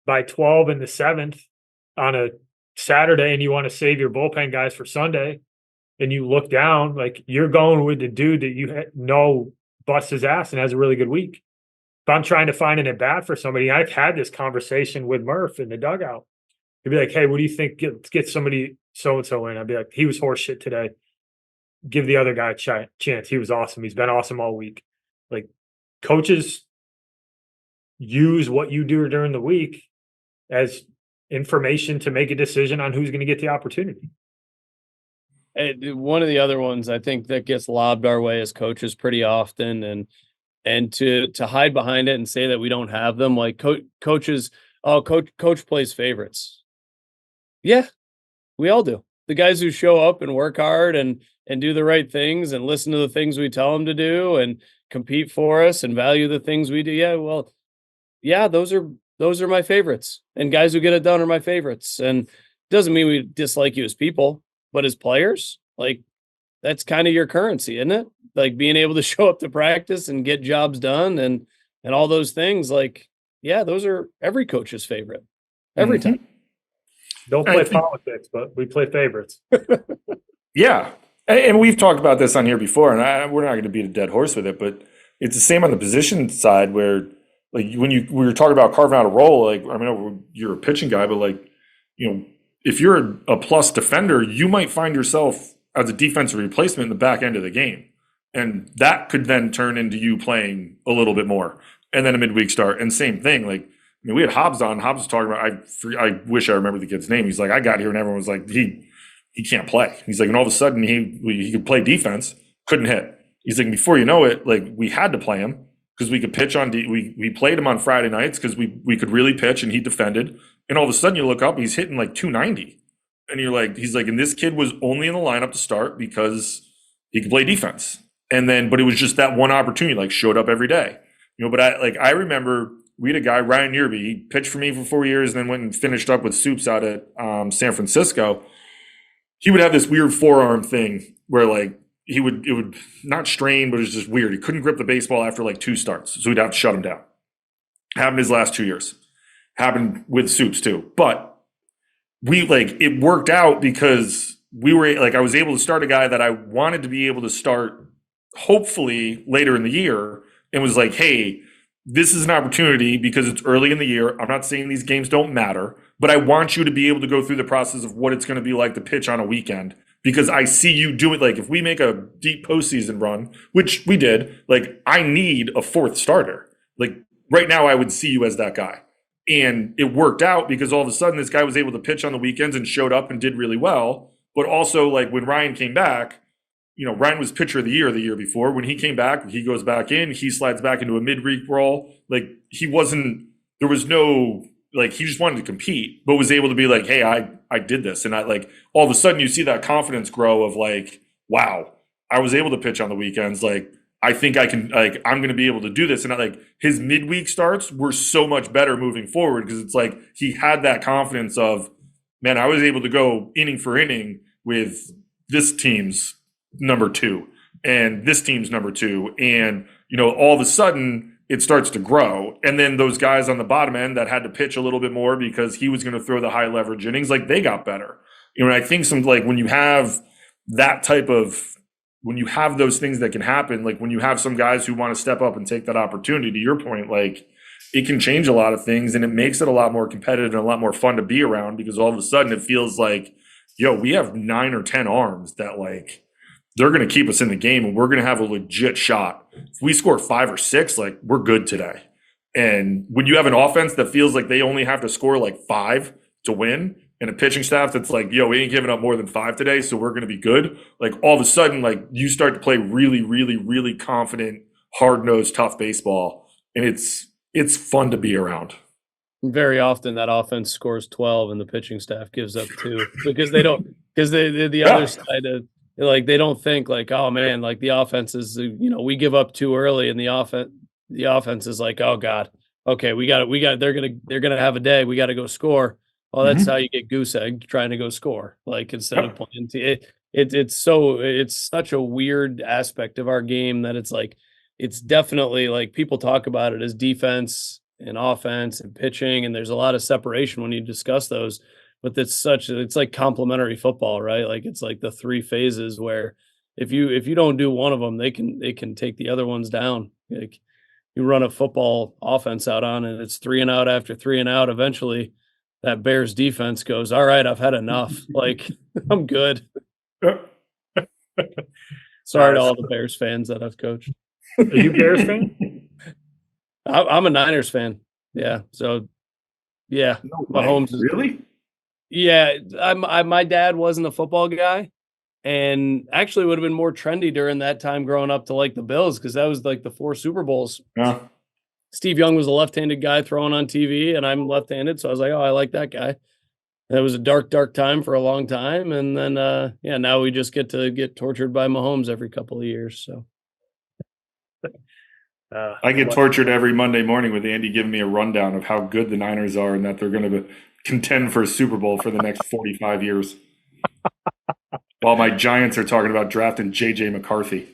12 in the 7th on a Saturday, and you want to save your bullpen guys for Sunday. And you look down, like you're going with the dude that you know busts his ass and has a really good week. If I'm trying to find an at bat for somebody, I've had this conversation with Murph in the dugout. He'd be like, "Hey, what do you think? Get somebody so and so in." I'd be like, "He was horse shit today. Give the other guy a chance. He was awesome. He's been awesome all week." Like coaches use what you do during the week as information to make a decision on who's going to get the opportunity. One of the other ones I think that gets lobbed our way as coaches pretty often, and to hide behind it and say that we don't have them, like coaches. Oh, coach plays favorites. Yeah, we all do. The guys who show up and work hard and do the right things and listen to the things we tell them to do and compete for us and value the things we do. Yeah, well, yeah, those are my favorites. And guys who get it done are my favorites. And doesn't mean we dislike you as people, but as players, like that's kind of your currency, isn't it? Like being able to show up to practice and get jobs done and all those things. Like, yeah, those are every coach's favorite every time. Don't play politics, but we play favorites. Yeah. And we've talked about this on here before, and we're not going to beat a dead horse with it, but it's the same on the position side where, like, we were talking about carving out a role, like, I mean, you're a pitching guy, but, like, you know, if you're a plus defender, you might find yourself as a defensive replacement in the back end of the game. And that could then turn into you playing a little bit more. And then a midweek start. And same thing, like, I mean, we had Hobbs on. Hobbs was talking about, I wish I remember the kid's name. He's like, I got here and everyone was like, he can't play. He's like, and all of a sudden he could play defense, couldn't hit. He's like, before you know it, like we had to play him because we could pitch on, we played him on Friday nights because we could really pitch and he defended. And all of a sudden you look up, he's hitting like 290. And you're like, he's like, and this kid was only in the lineup to start because he could play defense. And then, but it was just that one opportunity, like showed up every day. You know, but I remember we had a guy, Ryan Yearby, he pitched for me for 4 years and then went and finished up with Soups out at San Francisco. He would have this weird forearm thing where like it would not strain, but it was just weird. He couldn't grip the baseball after like 2 starts. So we'd have to shut him down. Happened his last 2 years. Happened with Soups too. But it worked out because I was able to start a guy that I wanted to be able to start hopefully later in the year, and was like, hey, this is an opportunity because it's early in the year. I'm not saying these games don't matter, but I want you to be able to go through the process of what it's going to be like to pitch on a weekend because I see you do it. Like if we make a deep postseason run, which we did, like I need a 4th starter. like right now I would see you as that guy. And it worked out because all of a sudden this guy was able to pitch on the weekends and showed up and did really well. But also, like when Ryan came back, Ryan was pitcher of the year before. When he came back, he goes back in, he slides back into a midweek role. Like there was no, like he just wanted to compete, but was able to be like, hey, I did this. And I like all of a sudden you see that confidence grow of like, wow, I was able to pitch on the weekends. Like, I think I can, like, I'm going to be able to do this. And his midweek starts were so much better moving forward because it's like he had that confidence of, man, I was able to go inning for inning with this team's number 2 and this team's number 2. And, all of a sudden it starts to grow. And then those guys on the bottom end that had to pitch a little bit more because he was going to throw the high leverage innings, like they got better. And I think when you have that type of, when you have those things that can happen, like when you have some guys who want to step up and take that opportunity, to your point, like it can change a lot of things and it makes it a lot more competitive and a lot more fun to be around because all of a sudden it feels like, we have 9 or 10 arms that like they're going to keep us in the game and we're going to have a legit shot. If we score 5 or 6, like we're good today. And when you have an offense that feels like they only have to score like 5 to win, and a pitching staff that's like, we ain't giving up more than 5 today, so we're going to be good. Like all of a sudden, like you start to play really, really, really confident, hard-nosed, tough baseball, and it's fun to be around. Very often that offense scores 12 and the pitching staff gives up 2 because they don't, because the other side of like, they don't think like, oh man, like the offense is, we give up too early and the offense is like, oh God, okay, they're going to have a day. We got to go score. Well, that's how you get goose egg trying to go score, like instead of playing. It's such a weird aspect of our game that it's like, it's definitely like people talk about it as defense and offense and pitching. And there's a lot of separation when you discuss those, but it's like complementary football, right? Like it's like the 3 phases where if you don't do one of them, they can take the other ones down. Like you run a football offense out on and it's 3 and out after 3 and out. Eventually, that Bears defense goes, all right, I've had enough. Like, I'm good. Sorry to all the Bears fans that I've coached. Are you Bears fan? I'm a Niners fan. Yeah. So, yeah. No Mahomes is really? Yeah. My dad wasn't a football guy and actually would have been more trendy during that time growing up to like the Bills because that was like the 4 Super Bowls. Yeah. Steve Young was a left-handed guy throwing on TV, and I'm left-handed, so I was like, "Oh, I like that guy." And it was a dark, dark time for a long time, and then, now we just get to get tortured by Mahomes every couple of years. So, I get tortured every Monday morning with Andy giving me a rundown of how good the Niners are and that they're going to contend for a Super Bowl for the next 45 years, while my Giants are talking about drafting J.J. McCarthy.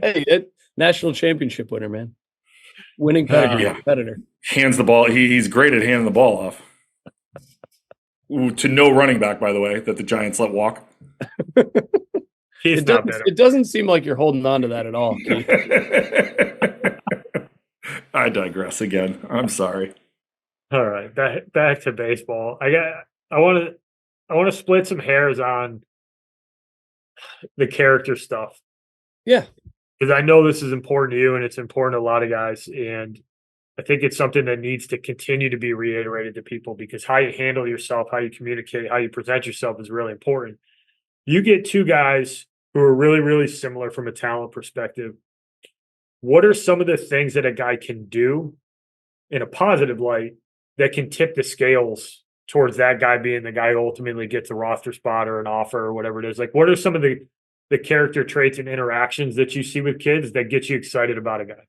Hey, national championship winner, man. Winning competitor. Hands the ball. He's great at handing the ball off. To no running back, by the way, that the Giants let walk. It doesn't seem like you're holding on to that at all, Keith. I digress again. I'm sorry. All right, back to baseball. I want to split some hairs on the character stuff. Yeah. Because I know this is important to you and it's important to a lot of guys. And I think it's something that needs to continue to be reiterated to people because how you handle yourself, how you communicate, how you present yourself is really important. You get 2 guys who are really, really similar from a talent perspective. What are some of the things that a guy can do in a positive light that can tip the scales towards that guy being the guy who ultimately gets a roster spot or an offer or whatever it is? Like, what are some of the character traits and interactions that you see with kids that get you excited about a guy?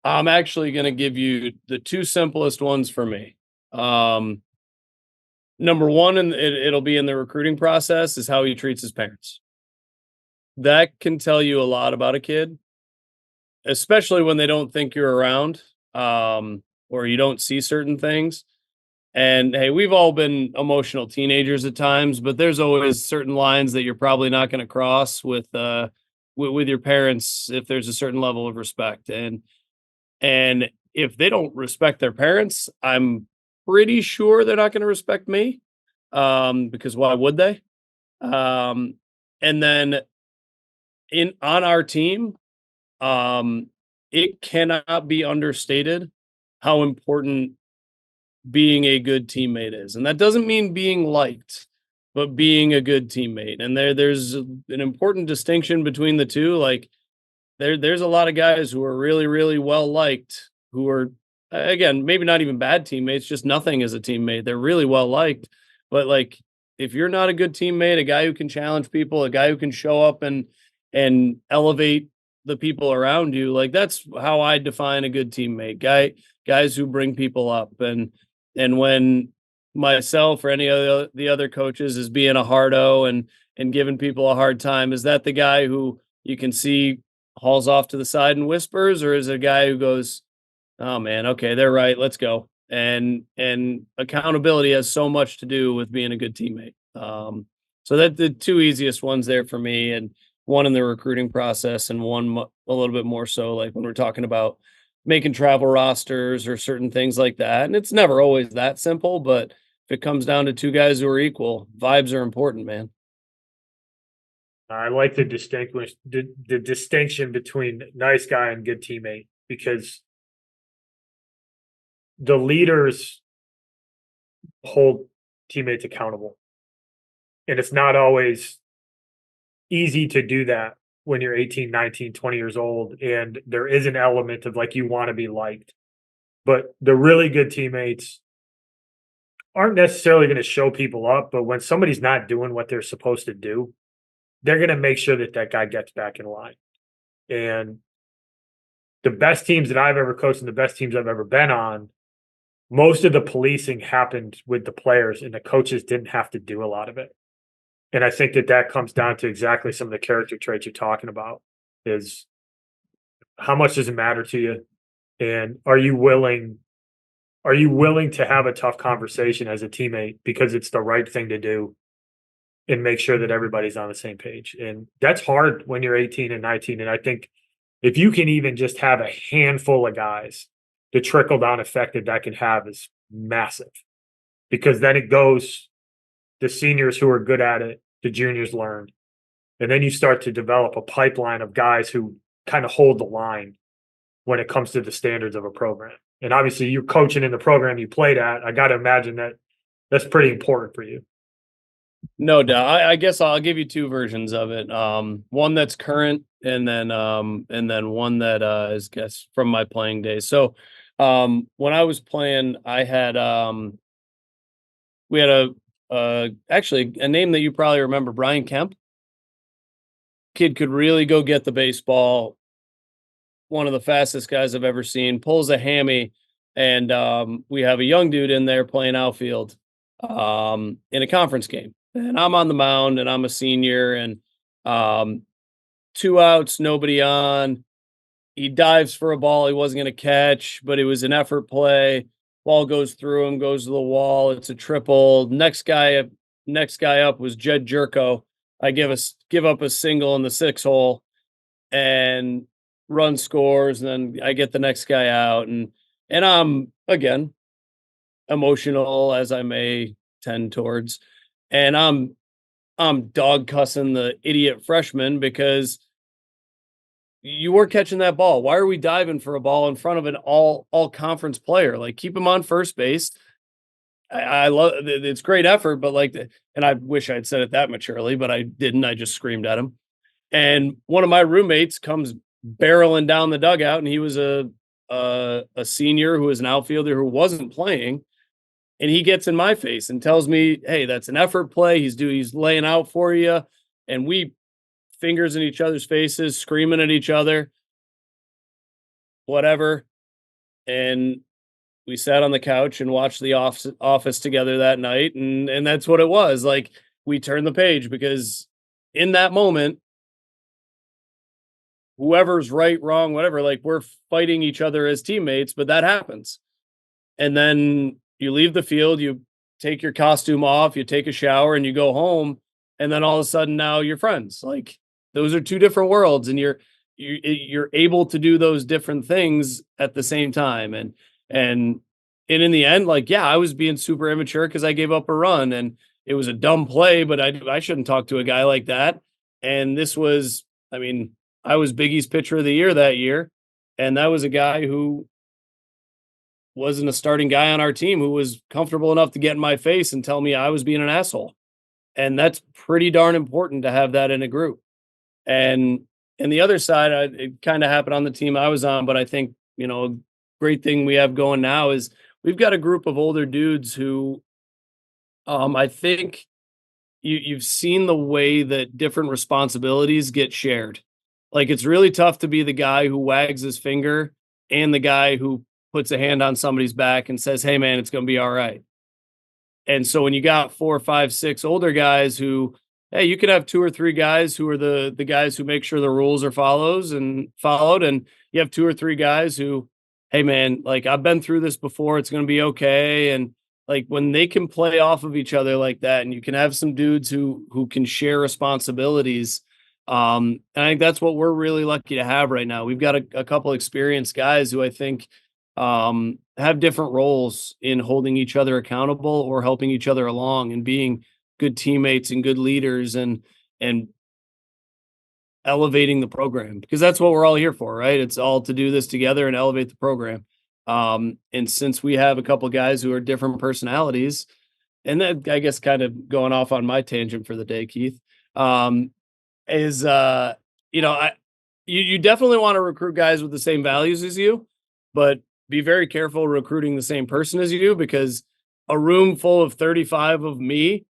I'm actually going to give you the 2 simplest ones for me. Number one, and it'll be in the recruiting process, is how he treats his parents. That can tell you a lot about a kid, especially when they don't think you're around, or you don't see certain things. And hey, we've all been emotional teenagers at times, but there's always certain lines that you're probably not going to cross with your parents if there's a certain level of respect. And if they don't respect their parents, I'm pretty sure they're not going to respect me, because why would they? And then on our team, it cannot be understated how important being a good teammate is. And that doesn't mean being liked, but being a good teammate. And there's an important distinction between the two. Like there's a lot of guys who are really, really well liked, who are, again, maybe not even bad teammates, just nothing as a teammate. They're really well liked. But like if you're not a good teammate, a guy who can challenge people, a guy who can show up and elevate the people around you, like that's how I define a good teammate. Guys who bring people up. And when myself or any of the other coaches is being a hardo and giving people a hard time, is that the guy who you can see hauls off to the side and whispers, or is it a guy who goes, "Oh man, okay, they're right, let's go." And accountability has so much to do with being a good teammate. So that the two easiest ones there for me, and one in the recruiting process, and one a little bit more so like when we're talking about making travel rosters or certain things like that. And it's never always that simple, but if it comes down to two guys who are equal, vibes are important, man. I like the distinction between nice guy and good teammate, because the leaders hold teammates accountable. And it's not always easy to do that when you're 18, 19, 20 years old. And there is an element of like, you want to be liked. But the really good teammates aren't necessarily going to show people up. But when somebody's not doing what they're supposed to do, they're going to make sure that that guy gets back in line. And the best teams that I've ever coached and the best teams I've ever been on, most of the policing happened with the players, and the coaches didn't have to do a lot of it. And I think that that comes down to exactly some of the character traits you're talking about, is how much does it matter to you? And are you willing to have a tough conversation as a teammate because it's the right thing to do, and make sure that everybody's on the same page? And that's hard when you're 18 and 19. And I think if you can even just have a handful of guys, the trickle down effect that that can have is massive, because then it goes, the seniors who are good at it, the juniors learn. And then you start to develop a pipeline of guys who kind of hold the line when it comes to the standards of a program. And obviously you're coaching in the program you played at. I got to imagine that that's pretty important for you. No doubt. I guess I'll give you two versions of it. One that's current, and then one that is guess from my playing days. So when I was playing, I had we had actually a name that you probably remember, Brian Kemp. Kid could really go get the baseball. One of the fastest guys I've ever seen. Pulls a hammy, and we have a young dude in there playing outfield in a conference game. And I'm on the mound, and I'm a senior, and 2 outs, nobody on. He dives for a ball he wasn't going to catch, but it was an effort play. Ball goes through him, goes to the wall. It's a triple. Next guy up was Jed Jerko. I give up a single in the 6-hole, and run scores, and then I get the next guy out, and I'm again emotional, as I may tend towards, and I'm dog cussing the idiot freshman because you were catching that ball. Why are we diving for a ball in front of an all conference player? Like, keep him on first base. I love it's great effort, but like, and I wish I'd said it that maturely, but I didn't. I just screamed at him. And one of my roommates comes barreling down the dugout, and he was a senior who was an outfielder who wasn't playing, and he gets in my face and tells me, "Hey, that's an effort play. He's laying out for you." And we fingers in each other's faces, screaming at each other, whatever. And we sat on the couch and watched The Office together that night, and that's what it was. Like, we turned the page, because in that moment, whoever's right, wrong, whatever, like, we're fighting each other as teammates, but that happens. And then you leave the field, you take your costume off, you take a shower, and you go home, and then all of a sudden now you're friends. Like, those are two different worlds, and you're able to do those different things at the same time. And in the end, like, yeah, I was being super immature because I gave up a run, and it was a dumb play, but I shouldn't talk to a guy like that. And this was, I mean, I was Biggie's pitcher of the year that year. And that was a guy who wasn't a starting guy on our team who was comfortable enough to get in my face and tell me I was being an asshole. And that's pretty darn important to have that in a group. And the other side, it kind of happened on the team I was on, but I think, a great thing we have going now is we've got a group of older dudes who, I think you've seen the way that different responsibilities get shared. Like it's really tough to be the guy who wags his finger and the guy who puts a hand on somebody's back and says, "Hey man, it's going to be all right." And so when you got 4, 5, 6 older guys who, hey, you could have 2 or 3 guys who are the guys who make sure the rules are followed, and you have 2 or 3 guys who, hey man, like I've been through this before, it's going to be okay. And like when they can play off of each other like that, and you can have some dudes who can share responsibilities. And I think that's what we're really lucky to have right now. We've got a couple experienced guys who I think have different roles in holding each other accountable or helping each other along and being good teammates and good leaders and elevating the program, because that's what we're all here for, right? It's all to do this together and elevate the program. And since we have a couple guys who are different personalities, and that I guess kind of going off on my tangent for the day, Keith, is you definitely want to recruit guys with the same values as you, but be very careful recruiting the same person as you, because a room full of 35 of me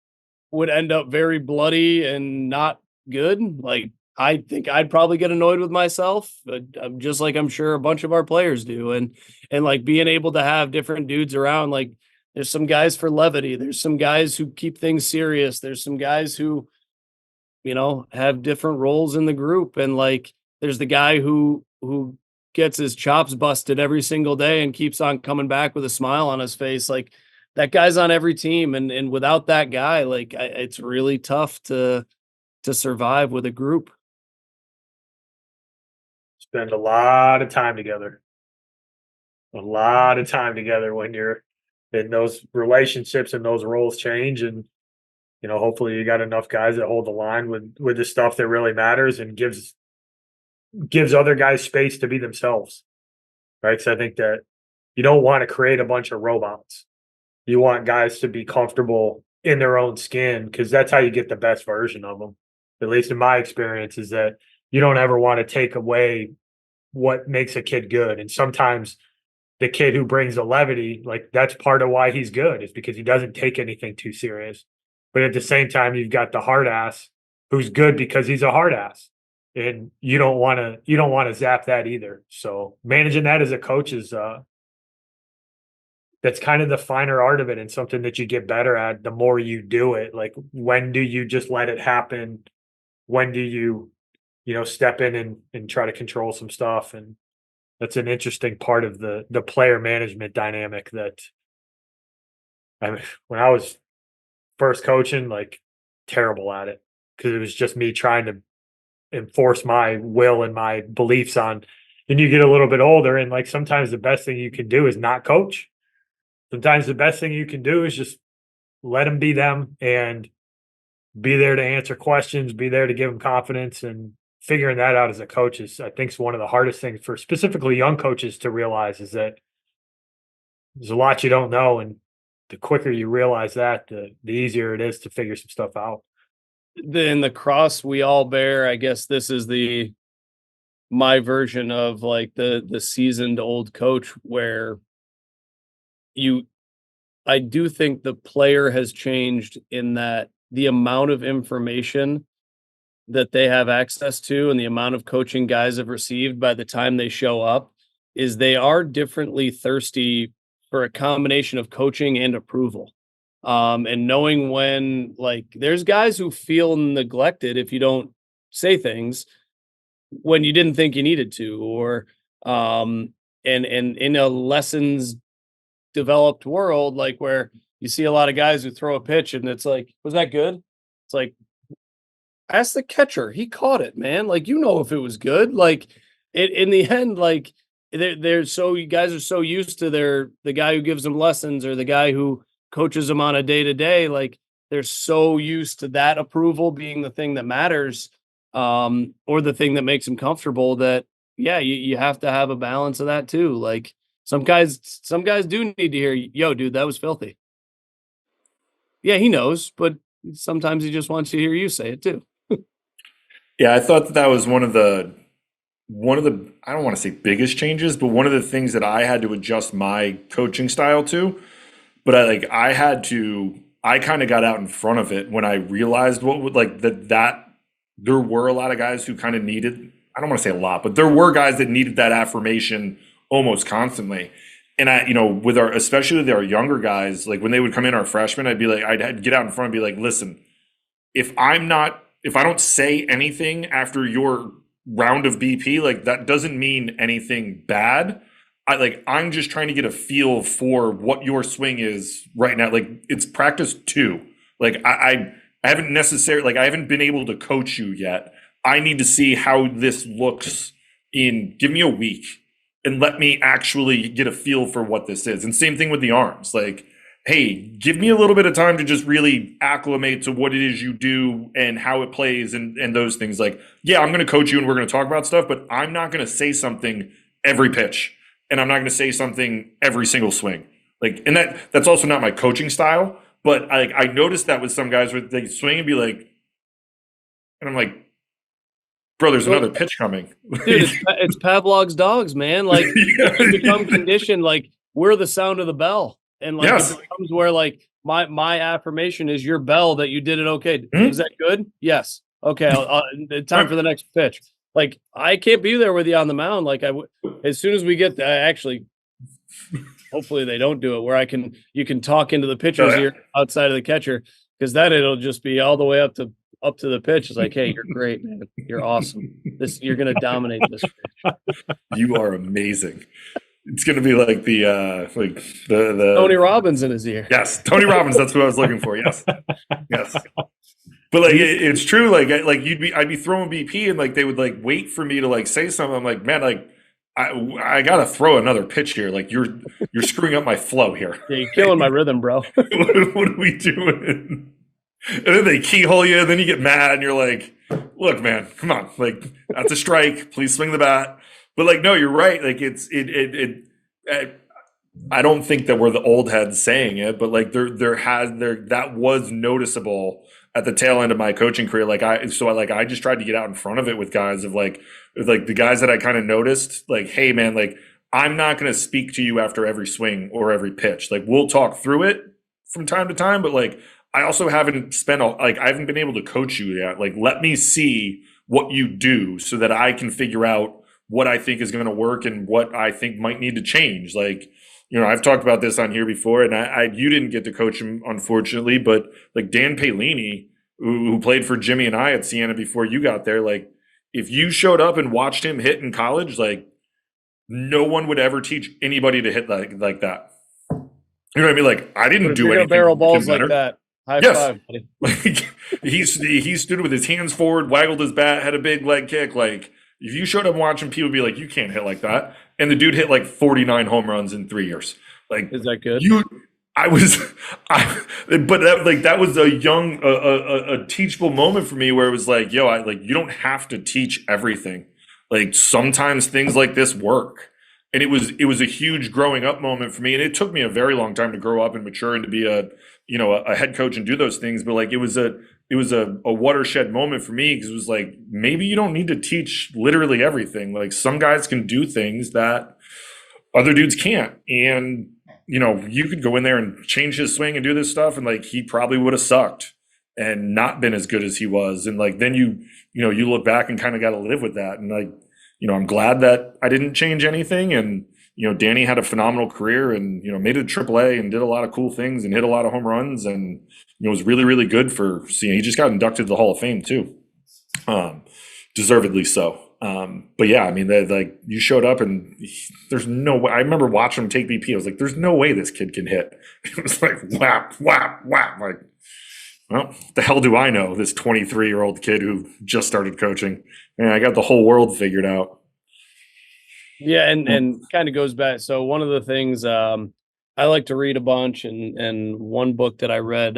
would end up very bloody and not good. Like I think I'd probably get annoyed with myself, just like I'm sure a bunch of our players do. And like being able to have different dudes around, like there's some guys for levity, there's some guys who keep things serious, there's some guys who have different roles in the group. And like, there's the guy who gets his chops busted every single day and keeps on coming back with a smile on his face. Like that guy's on every team. And without that guy, like it's really tough to survive with a group. Spend a lot of time together. A lot of time together when you're in those relationships and those roles change. And hopefully you got enough guys that hold the line with the stuff that really matters and gives other guys space to be themselves, right? So I think that you don't want to create a bunch of robots. You want guys to be comfortable in their own skin, because that's how you get the best version of them. At least in my experience, is that you don't ever want to take away what makes a kid good. And sometimes the kid who brings the levity, like that's part of why he's good, is because he doesn't take anything too serious. But at the same time, you've got the hard ass who's good because he's a hard ass. And you don't want to zap that either. So managing that as a coach is that's kind of the finer art of it, and something that you get better at the more you do it. Like when do you just let it happen? When do you step in and try to control some stuff? And that's an interesting part of the player management dynamic that when I was first coaching, like terrible at it, because it was just me trying to enforce my will and my beliefs on. And you get a little bit older, and like sometimes the best thing you can do is not coach. Sometimes the best thing you can do is just let them be them and be there to answer questions, be there to give them confidence. And figuring that out as a coach is, I think, is one of the hardest things for specifically young coaches to realize, is that there's a lot you don't know. And the quicker you realize that, the easier it is to figure some stuff out. In the cross we all bear, I guess this is my version of like the seasoned old coach, where I do think the player has changed in that the amount of information that they have access to and the amount of coaching guys have received by the time they show up is they are differently thirsty for a combination of coaching and approval. And knowing when, like, there's guys who feel neglected if you don't say things when you didn't think you needed to, or and in a lessons developed world, like where you see a lot of guys who throw a pitch and it's like, was that good? It's like, ask the catcher. He caught it, man. Like, if it was good. Like in the end, like they're so, you guys are so used to the guy who gives them lessons or the guy who coaches them on a day to day. Like they're so used to that approval being the thing that matters. or the thing that makes him comfortable, that yeah, you have to have a balance of that too. Like some guys do need to hear, yo, dude, that was filthy. Yeah, he knows, but sometimes he just wants to hear you say it too. Yeah, I thought that that was one of the I don't want to say biggest changes, but one of the things that I had to adjust my coaching style to. But I kind of got out in front of it when I realized what would like that there were a lot of guys who kind of needed, I don't want to say a lot, but there were guys that needed that affirmation almost constantly. And with especially with our younger guys, like when they would come in, our freshmen, I'd get out in front and be like, listen, if I don't say anything after your round of BP, like that doesn't mean anything bad. I'm just trying to get a feel for what your swing is right now. Like it's practice two. Like I haven't necessarily, like I haven't been able to coach you yet. I need to see how this looks give me a week and let me actually get a feel for what this is. And same thing with the arms. Like, hey, give me a little bit of time to just really acclimate to what it is you do and how it plays and those things. Like, yeah, I'm going to coach you and we're going to talk about stuff, but I'm not going to say something every pitch. And I'm not going to say something every single swing. Like, and that's also not my coaching style. But I noticed that with some guys where they swing and be like, and I'm like, bro, there's another pitch coming. Dude, it's Pavlov's dogs, man. Like you become conditioned. Like we're the sound of the bell, and like Yes. it becomes where like my affirmation is your bell that you did it okay. Mhm. Was that good? Yes. Okay. Time for the next pitch. Like I can't be there with you on the mound. Like as soon as we get actually, hopefully they don't do it where you can talk into the pitcher's Oh, yeah. ear outside of the catcher, because then it'll just be all the way up to the pitch. It's like, hey, you're great, man. You're awesome. You're gonna dominate this pitch. You are amazing. It's gonna be like the Tony Robbins in his ear. Yes, Tony Robbins. That's what I was looking for. Yes, yes. But like it's true. I'd be throwing BP and like they would like wait for me to like say something. I'm like, man, like I gotta throw another pitch here. Like you're screwing up my flow here. Yeah, you're killing my rhythm, bro. What are we doing? And then they keyhole you, and then you get mad, and you're like, "Look, man, come on! Like that's a strike. Please swing the bat." But like, no, you're right. Like I don't think that we're the old heads saying it, but like that was noticeable at the tail end of my coaching career. I just tried to get out in front of it with guys of like the guys that I kind of noticed, like, hey, man, like I'm not going to speak to you after every swing or every pitch. Like we'll talk through it from time to time, but like. I also haven't I haven't been able to coach you yet. Like, let me see what you do so that I can figure out what I think is going to work and what I think might need to change. Like, I've talked about this on here before, and you didn't get to coach him, unfortunately, but like Dan Palini, who played for Jimmy and I at Siena before you got there, like, if you showed up and watched him hit in college, like, no one would ever teach anybody to hit like that. You know what I mean? Like, I didn't do anything. Barrel balls like that. High five, buddy. Like he stood with his hands forward, waggled his bat, had a big leg kick. Like if you showed up watching, people would be like, "You can't hit like that." And the dude hit like 49 home runs in 3 years. Like, is that good? But that was a young, a teachable moment for me where it was like, "Yo, you don't have to teach everything. Like sometimes things like this work." And it was a huge growing up moment for me, and it took me a very long time to grow up and mature and to be a head coach and do those things. But like it was a watershed moment for me because it was like maybe you don't need to teach literally everything. Like some guys can do things that other dudes can't, and you could go in there and change his swing and do this stuff, and like he probably would have sucked and not been as good as he was, and like then you look back and kind of got to live with that, and like. I'm glad that I didn't change anything. And, Danny had a phenomenal career and, made it to AAA and did a lot of cool things and hit a lot of home runs and, was really, really good for seeing. He just got inducted to the Hall of Fame too. Deservedly so. But yeah, I mean, you showed up and there's no way. I remember watching him take BP. I was like, there's no way this kid can hit. It was like, whap, whap, whap. Like, well, the hell do I know? This 23-year-old kid who just started coaching. Man, I got the whole world figured out. Yeah, and kind of goes back. So one of the things I like to read a bunch, and one book that I read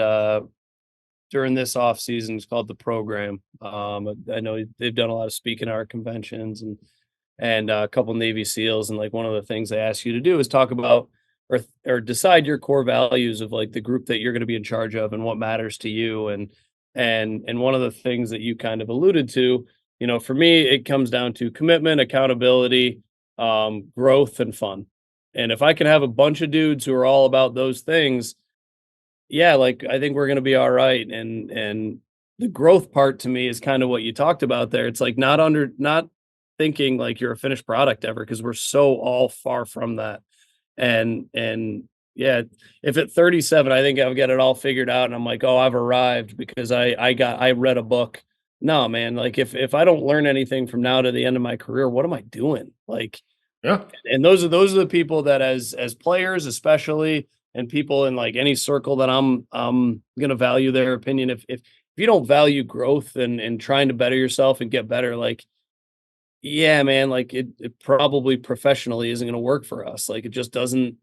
during this off season. It's called The Program. I know they've done a lot of speaking at our conventions and a couple Navy SEALs. And like one of the things they ask you to do is talk about or decide your core values of like the group that you're going to be in charge of and what matters to you. And one of the things that you kind of alluded to, for me, it comes down to commitment, accountability, growth, and fun. And if I can have a bunch of dudes who are all about those things, yeah, like I think we're going to be all right. And the growth part to me is kind of what you talked about there. It's like not thinking like you're a finished product ever, because we're so all far from that. And yeah, if at 37 I think I've got it all figured out and I'm like, oh, I've arrived because I read a book. No, man, like if I don't learn anything from now to the end of my career, what am I doing? Like, Yeah. and those are the people that as players especially, and people in like any circle that I'm gonna value their opinion. If you don't value growth and trying to better yourself and get better, like, yeah, man, like it probably professionally isn't gonna work for us. Like it just doesn't,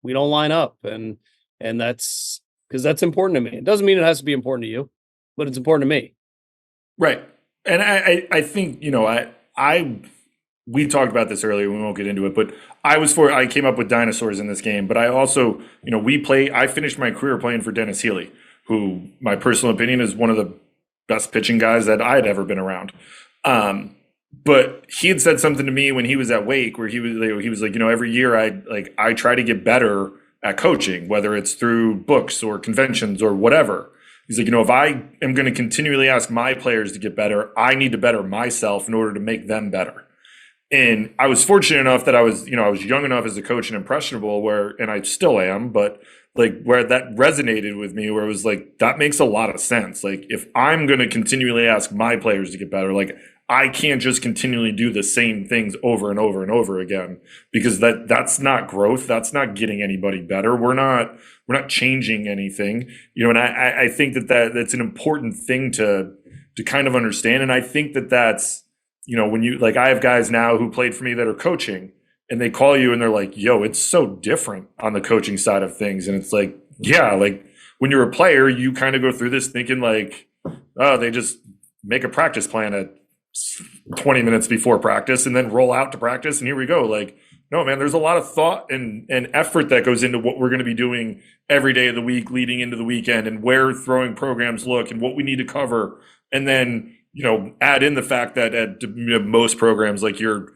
we don't line up. And that's because that's important to me. It doesn't mean it has to be important to you, but it's important to me. Right. And I think, we talked about this earlier, we won't get into it, but I came up with dinosaurs in this game, but I also, I finished my career playing for Dennis Healy, who my personal opinion is one of the best pitching guys that I had ever been around. But he had said something to me when he was at Wake, where he was like, every year I try to get better at coaching, whether it's through books or conventions or whatever. He's like, if I am going to continually ask my players to get better, I need to better myself in order to make them better. And I was fortunate enough that I was young enough as a coach and impressionable and I still am, but like where that resonated with me, where it was like, that makes a lot of sense. Like if I'm going to continually ask my players to get better, like I can't just continually do the same things over and over and over again, because that's not growth. That's not getting anybody better. We're not changing anything, and I think that's an important thing to kind of understand. And I think that's, when you, like, I have guys now who played for me that are coaching and they call you and they're like, yo, it's so different on the coaching side of things. And it's like, yeah, like when you're a player, you kind of go through this thinking like, oh, they just make a practice plan at 20 minutes before practice and then roll out to practice. And here we go. Like, no, man, there's a lot of thought and effort that goes into what we're going to be doing every day of the week leading into the weekend, and where throwing programs look and what we need to cover. And then, add in the fact that at most programs, like you're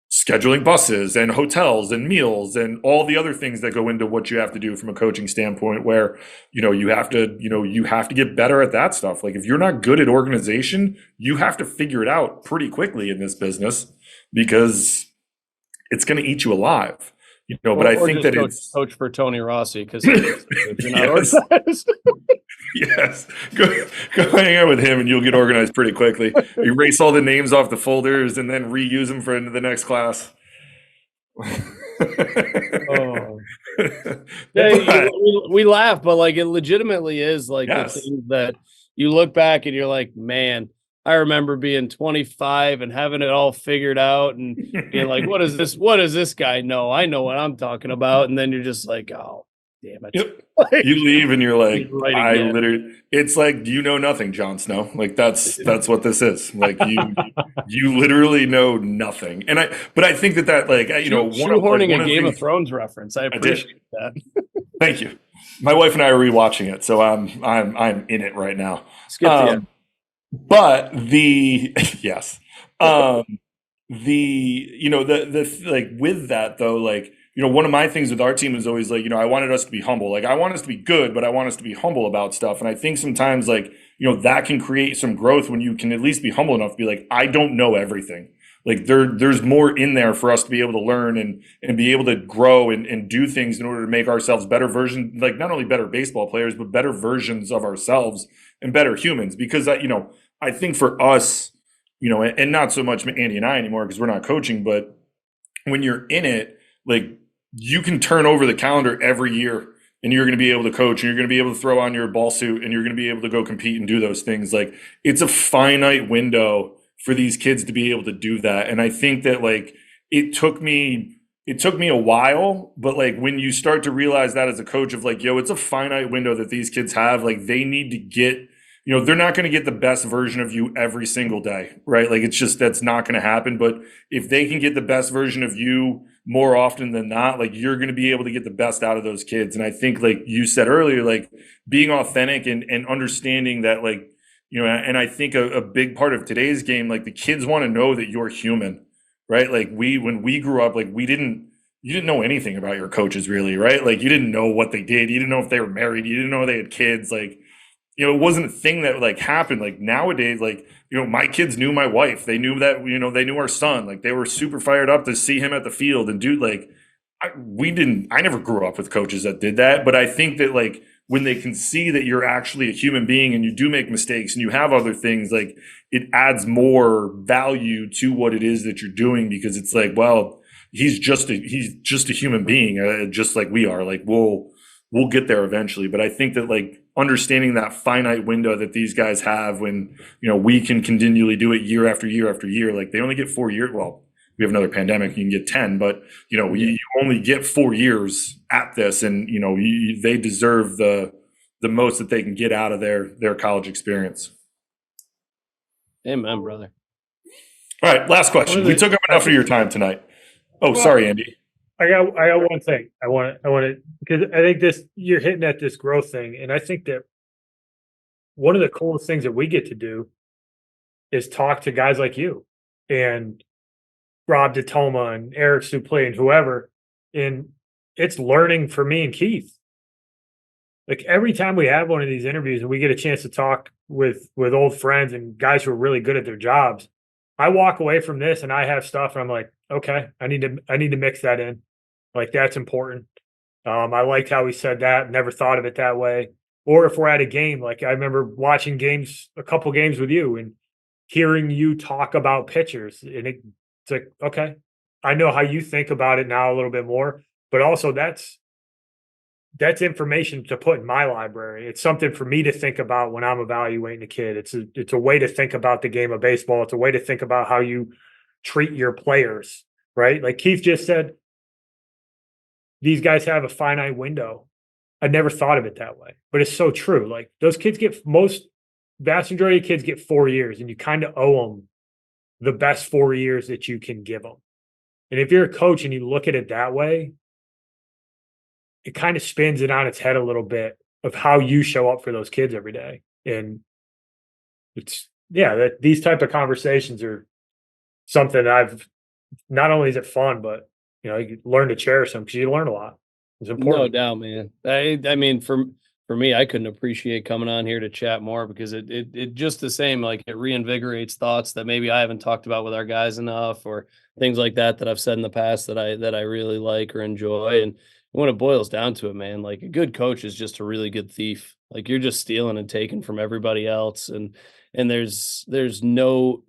scheduling buses and hotels and meals and all the other things that go into what you have to do from a coaching standpoint, where, you have to get better at that stuff. Like if you're not good at organization, you have to figure it out pretty quickly in this business, because it's going to eat you alive. But I think that it's coach for Tony Rossi, because you're not organized. Yes, go hang out with him and you'll get organized pretty quickly. Erase all the names off the folders and then reuse them for the next class. Oh. Yeah, we laugh, but like it legitimately is like Yes. the thing that you look back and you're like, man, I remember being 25 and having it all figured out and being like, what is this? What does this guy know? I know what I'm talking about. And then you're just like, oh, damn it. Yep. Like, You leave and you're like, Right I again. literally, it's like, you know nothing, Jon Snow. Like that's what this is. Like you literally know nothing. But I think that like, shoehorning one a of the Game of things- Thrones reference. I did. appreciate that. Thank you. My wife and I are rewatching it, so I'm in it right now. Skip the end. But yes, like with that though, like, one of my things with our team is always like, I wanted us to be humble. Like I want us to be good, but I want us to be humble about stuff. And I think sometimes like, that can create some growth when you can at least be humble enough to be like, I don't know everything. Like there's more in there for us to be able to learn and be able to grow and do things in order to make ourselves better versions, like not only better baseball players, but better versions of ourselves and better humans. Because I think for us, and not so much Andy and I anymore because we're not coaching, but when you're in it, like you can turn over the calendar every year and you're going to be able to coach and you're going to be able to throw on your ball suit and you're going to be able to go compete and do those things. Like it's a finite window for these kids to be able to do that. And I think that like it took me it took me a while, but like when you start to realize that as a coach of like, yo, it's a finite window that these kids have, like they need to get, they're not going to get the best version of you every single day, right? Like it's just, that's not going to happen. But if they can get the best version of you more often than not, like you're going to be able to get the best out of those kids. And I think like you said earlier, like being authentic and understanding that like, and I think a big part of today's game, like the kids want to know that you're human, right? Like when we grew up, like you didn't know anything about your coaches really, right? Like you didn't know what they did. You didn't know if they were married. You didn't know they had kids. Like, it wasn't a thing that like happened. Like nowadays, like, my kids knew my wife. They knew that, they knew our son. Like they were super fired up to see him at the field. And dude, like I never grew up with coaches that did that. But I think that like when they can see that you're actually a human being and you do make mistakes and you have other things, like it adds more value to what it is that you're doing, because it's like, well, he's just a human being, just like we are. Like we'll get there eventually. But I think that like understanding that finite window that these guys have when, we can continually do it year after year after year, like they only get 4 years. Well, we have another pandemic, you can get 10, but you only get 4 years at this, and they deserve the most that they can get out of their college experience. Amen, brother. All right, last question. We took up enough of your time tonight. Oh, sorry, Andy. I got one thing. I want to, because I think you're hitting at this growth thing, and I think that one of the coolest things that we get to do is talk to guys like you and Rob DeToma and Eric Suplee and whoever, and it's learning for me and Keith. Like every time we have one of these interviews and we get a chance to talk with old friends and guys who are really good at their jobs, I walk away from this and I have stuff and I'm like, okay, I need to mix that in. Like that's important. I liked how he said that. Never thought of it that way. Or if we're at a game, like I remember watching a couple games with you and hearing you talk about pitchers, and it's like, okay, I know how you think about it now a little bit more, but also that's information to put in my library. It's something for me to think about when I'm evaluating a kid. It's a way to think about the game of baseball. It's a way to think about how you treat your players, right? Like Keith just said, these guys have a finite window. I never thought of it that way, but it's so true. Like those kids vast majority of kids get 4 years, and you kind of owe them the best 4 years that you can give them. And if you're a coach and you look at it that way, it kind of spins it on its head a little bit of how you show up for those kids every day. And these type of conversations are something I've, not only is it fun, but you learn to cherish them because you learn a lot. It's important. No doubt, man. I mean, for me, I couldn't appreciate coming on here to chat more, because it just the same, like it reinvigorates thoughts that maybe I haven't talked about with our guys enough, or things like that I've said in the past that I really like or enjoy. And when it boils down to it, man, like a good coach is just a really good thief. Like you're just stealing and taking from everybody else. And there's no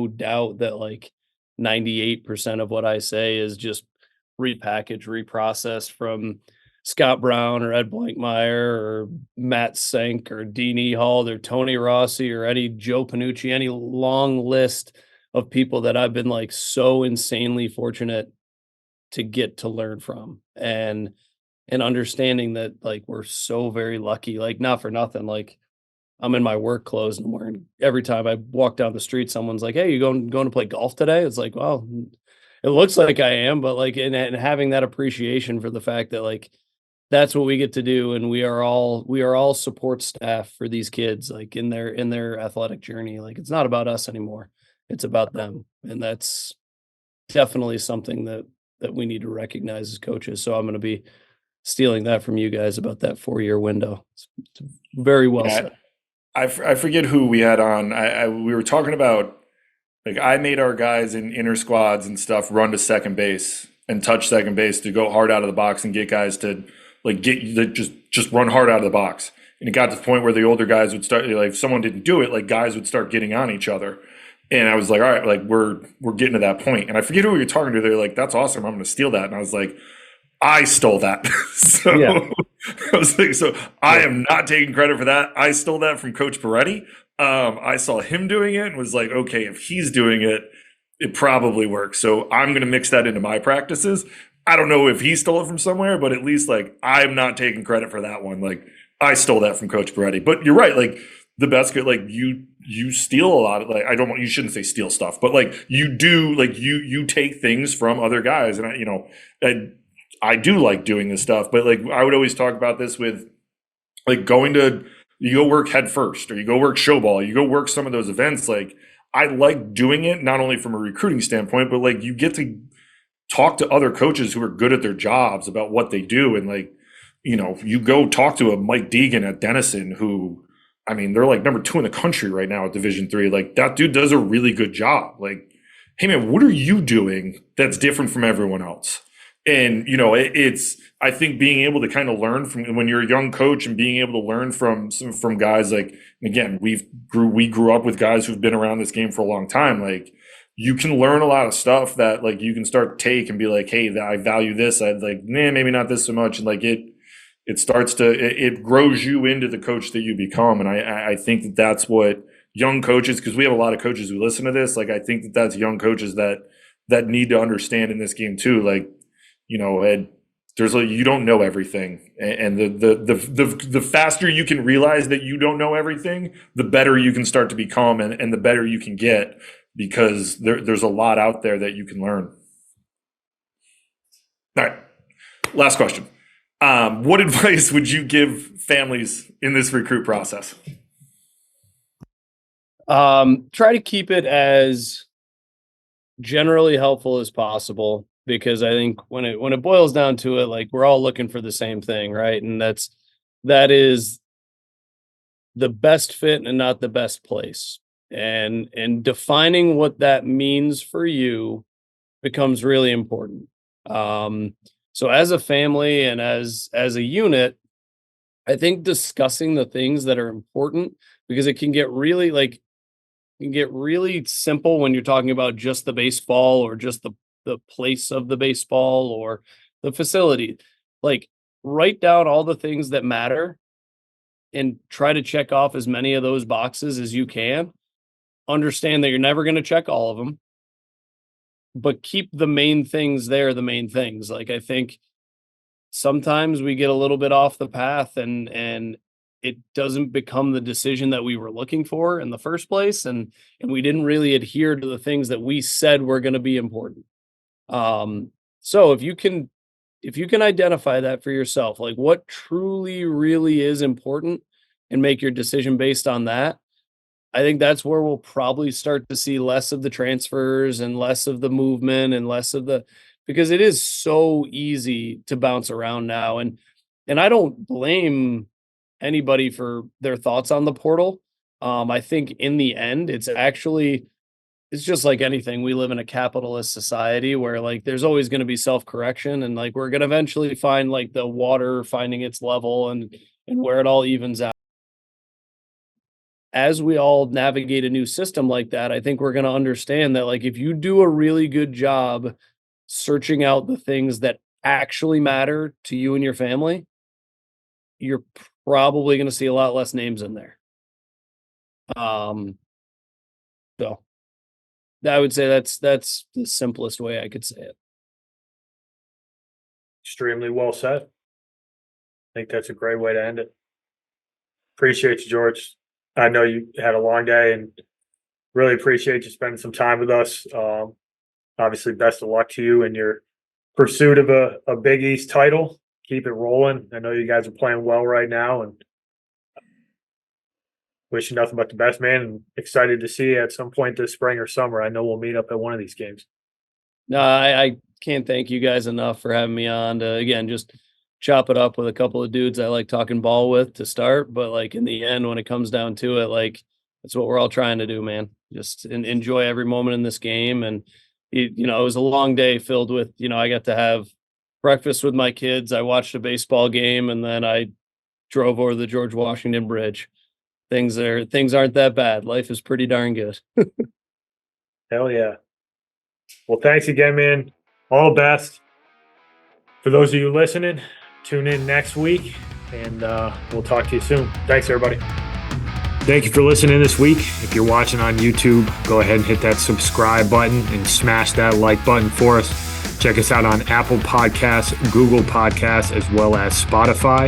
doubt that like 98% of what I say is just repackaged, reprocessed from Scott Brown or Ed Blankmeyer or Matt Senk or Dean Ehald or Tony Rossi or any Joe Panucci, any long list of people that I've been like so insanely fortunate to get to learn from, and understanding that like we're so very lucky. Like not for nothing, like I'm in my work clothes and I'm wearing, every time I walk down the street, someone's like, "Hey, you going to play golf today?" It's like, well, it looks like I am, but like, and having that appreciation for the fact that like that's what we get to do, and we are all support staff for these kids, like in their athletic journey. Like it's not about us anymore; it's about them, and that's definitely something that we need to recognize as coaches. So I'm going to be stealing that from you guys about that 4-year window. It's very well said. I forget who we had on. We were talking about, like, I made our guys in inner squads and stuff run to second base and touch second base to go hard out of the box and get guys to like just run hard out of the box. And it got to the point where the older guys would start, like, if someone didn't do it, like guys would start getting on each other. And I was like, all right, like we're getting to that point. And I forget who we were talking to. They're like, that's awesome, I'm going to steal that. And I was like, I stole that. So yeah. I was like, I am not taking credit for that. I stole that from Coach Peretti. I saw him doing it and was like, okay, if he's doing it, it probably works. So I'm going to mix that into my practices. I don't know if he stole it from somewhere, but at least like I'm not taking credit for that one. Like I stole that from Coach Peretti. But you're right. Like the best, like you steal a lot of, like, I don't want, you shouldn't say steal stuff, but like you do, like you take things from other guys. And I do like doing this stuff, but like I would always talk about this with like you go work Head First, or you go work show ball, you go work some of those events. Like I like doing it not only from a recruiting standpoint, but like you get to talk to other coaches who are good at their jobs about what they do. And like, you go talk to a Mike Deegan at Denison, who, I mean, they're like number 2 in the country right now at Division III. Like that dude does a really good job. Like, hey man, what are you doing that's different from everyone else? And, I think being able to kind of learn from when you're a young coach and being able to learn from guys like, again, we grew up with guys who've been around this game for a long time. Like you can learn a lot of stuff that like you can start to take and be like, hey, I value this. I'd like, maybe not this so much. And like it grows you into the coach that you become. And I think that that's what young coaches, because we have a lot of coaches who listen to this. Like, I think that that's young coaches that need to understand in this game too. Like, and there's like, you don't know everything. And the faster you can realize that you don't know everything, the better you can start to become and the better you can get, because there's a lot out there that you can learn. All right. Last question. What advice would you give families in this recruit process? Try to keep it as generally helpful as possible, because I think when it boils down to it, like we're all looking for the same thing, right? And that is the best fit and not the best place. And defining what that means for you becomes really important. So as a family and as a unit, I think discussing the things that are important, because it can get really simple when you're talking about just the baseball or just the place of the baseball or the facility. Like write down all the things that matter and try to check off as many of those boxes as you can. Understand that you're never going to check all of them, but keep the main things there, the main things. Like I think sometimes we get a little bit off the path and it doesn't become the decision that we were looking for in the first place. And we didn't really adhere to the things that we said were going to be important. So if you can identify that for yourself, like what truly really is important, and make your decision based on that, I think that's where we'll probably start to see less of the transfers and less of the movement and less of because it is so easy to bounce around now. And I don't blame anybody for their thoughts on the portal. I think in the end, it's just like anything. We live in a capitalist society where like there's always going to be self-correction, and like we're going to eventually find like the water finding its level and where it all evens out. As we all navigate a new system like that, I think we're going to understand that like if you do a really good job searching out the things that actually matter to you and your family, you're probably going to see a lot less names in there. So I would say that's the simplest way I could say it. Extremely well said. I think that's a great way to end it. Appreciate you, George. I know you had a long day and really appreciate you spending some time with us. Obviously, best of luck to you in your pursuit of a Big East title. Keep it rolling. I know you guys are playing well right now, and wish you nothing but the best, man. And excited to see you at some point this spring or summer. I know we'll meet up at one of these games. No, I can't thank you guys enough for having me on to, again, just chop it up with a couple of dudes I like talking ball with to start. But like in the end, when it comes down to it, like that's what we're all trying to do, man. Just enjoy every moment in this game. And, it was a long day filled with, I got to have breakfast with my kids. I watched a baseball game, and then I drove over the George Washington Bridge. Things aren't that bad. Life is pretty darn good. Hell yeah. Well, thanks again, man. All the best. For those of you listening, tune in next week, and we'll talk to you soon. Thanks, everybody. Thank you for listening this week. If you're watching on YouTube, go ahead and hit that subscribe button and smash that like button for us. Check us out on Apple Podcasts, Google Podcasts, as well as Spotify.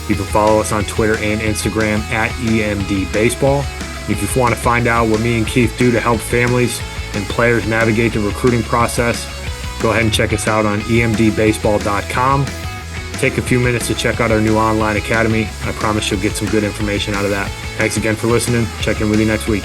You can follow us on Twitter and Instagram at EMD Baseball. If you want to find out what me and Keith do to help families and players navigate the recruiting process, go ahead and check us out on emdbaseball.com. Take a few minutes to check out our new online academy. I promise you'll get some good information out of that. Thanks again for listening. Check in with you next week.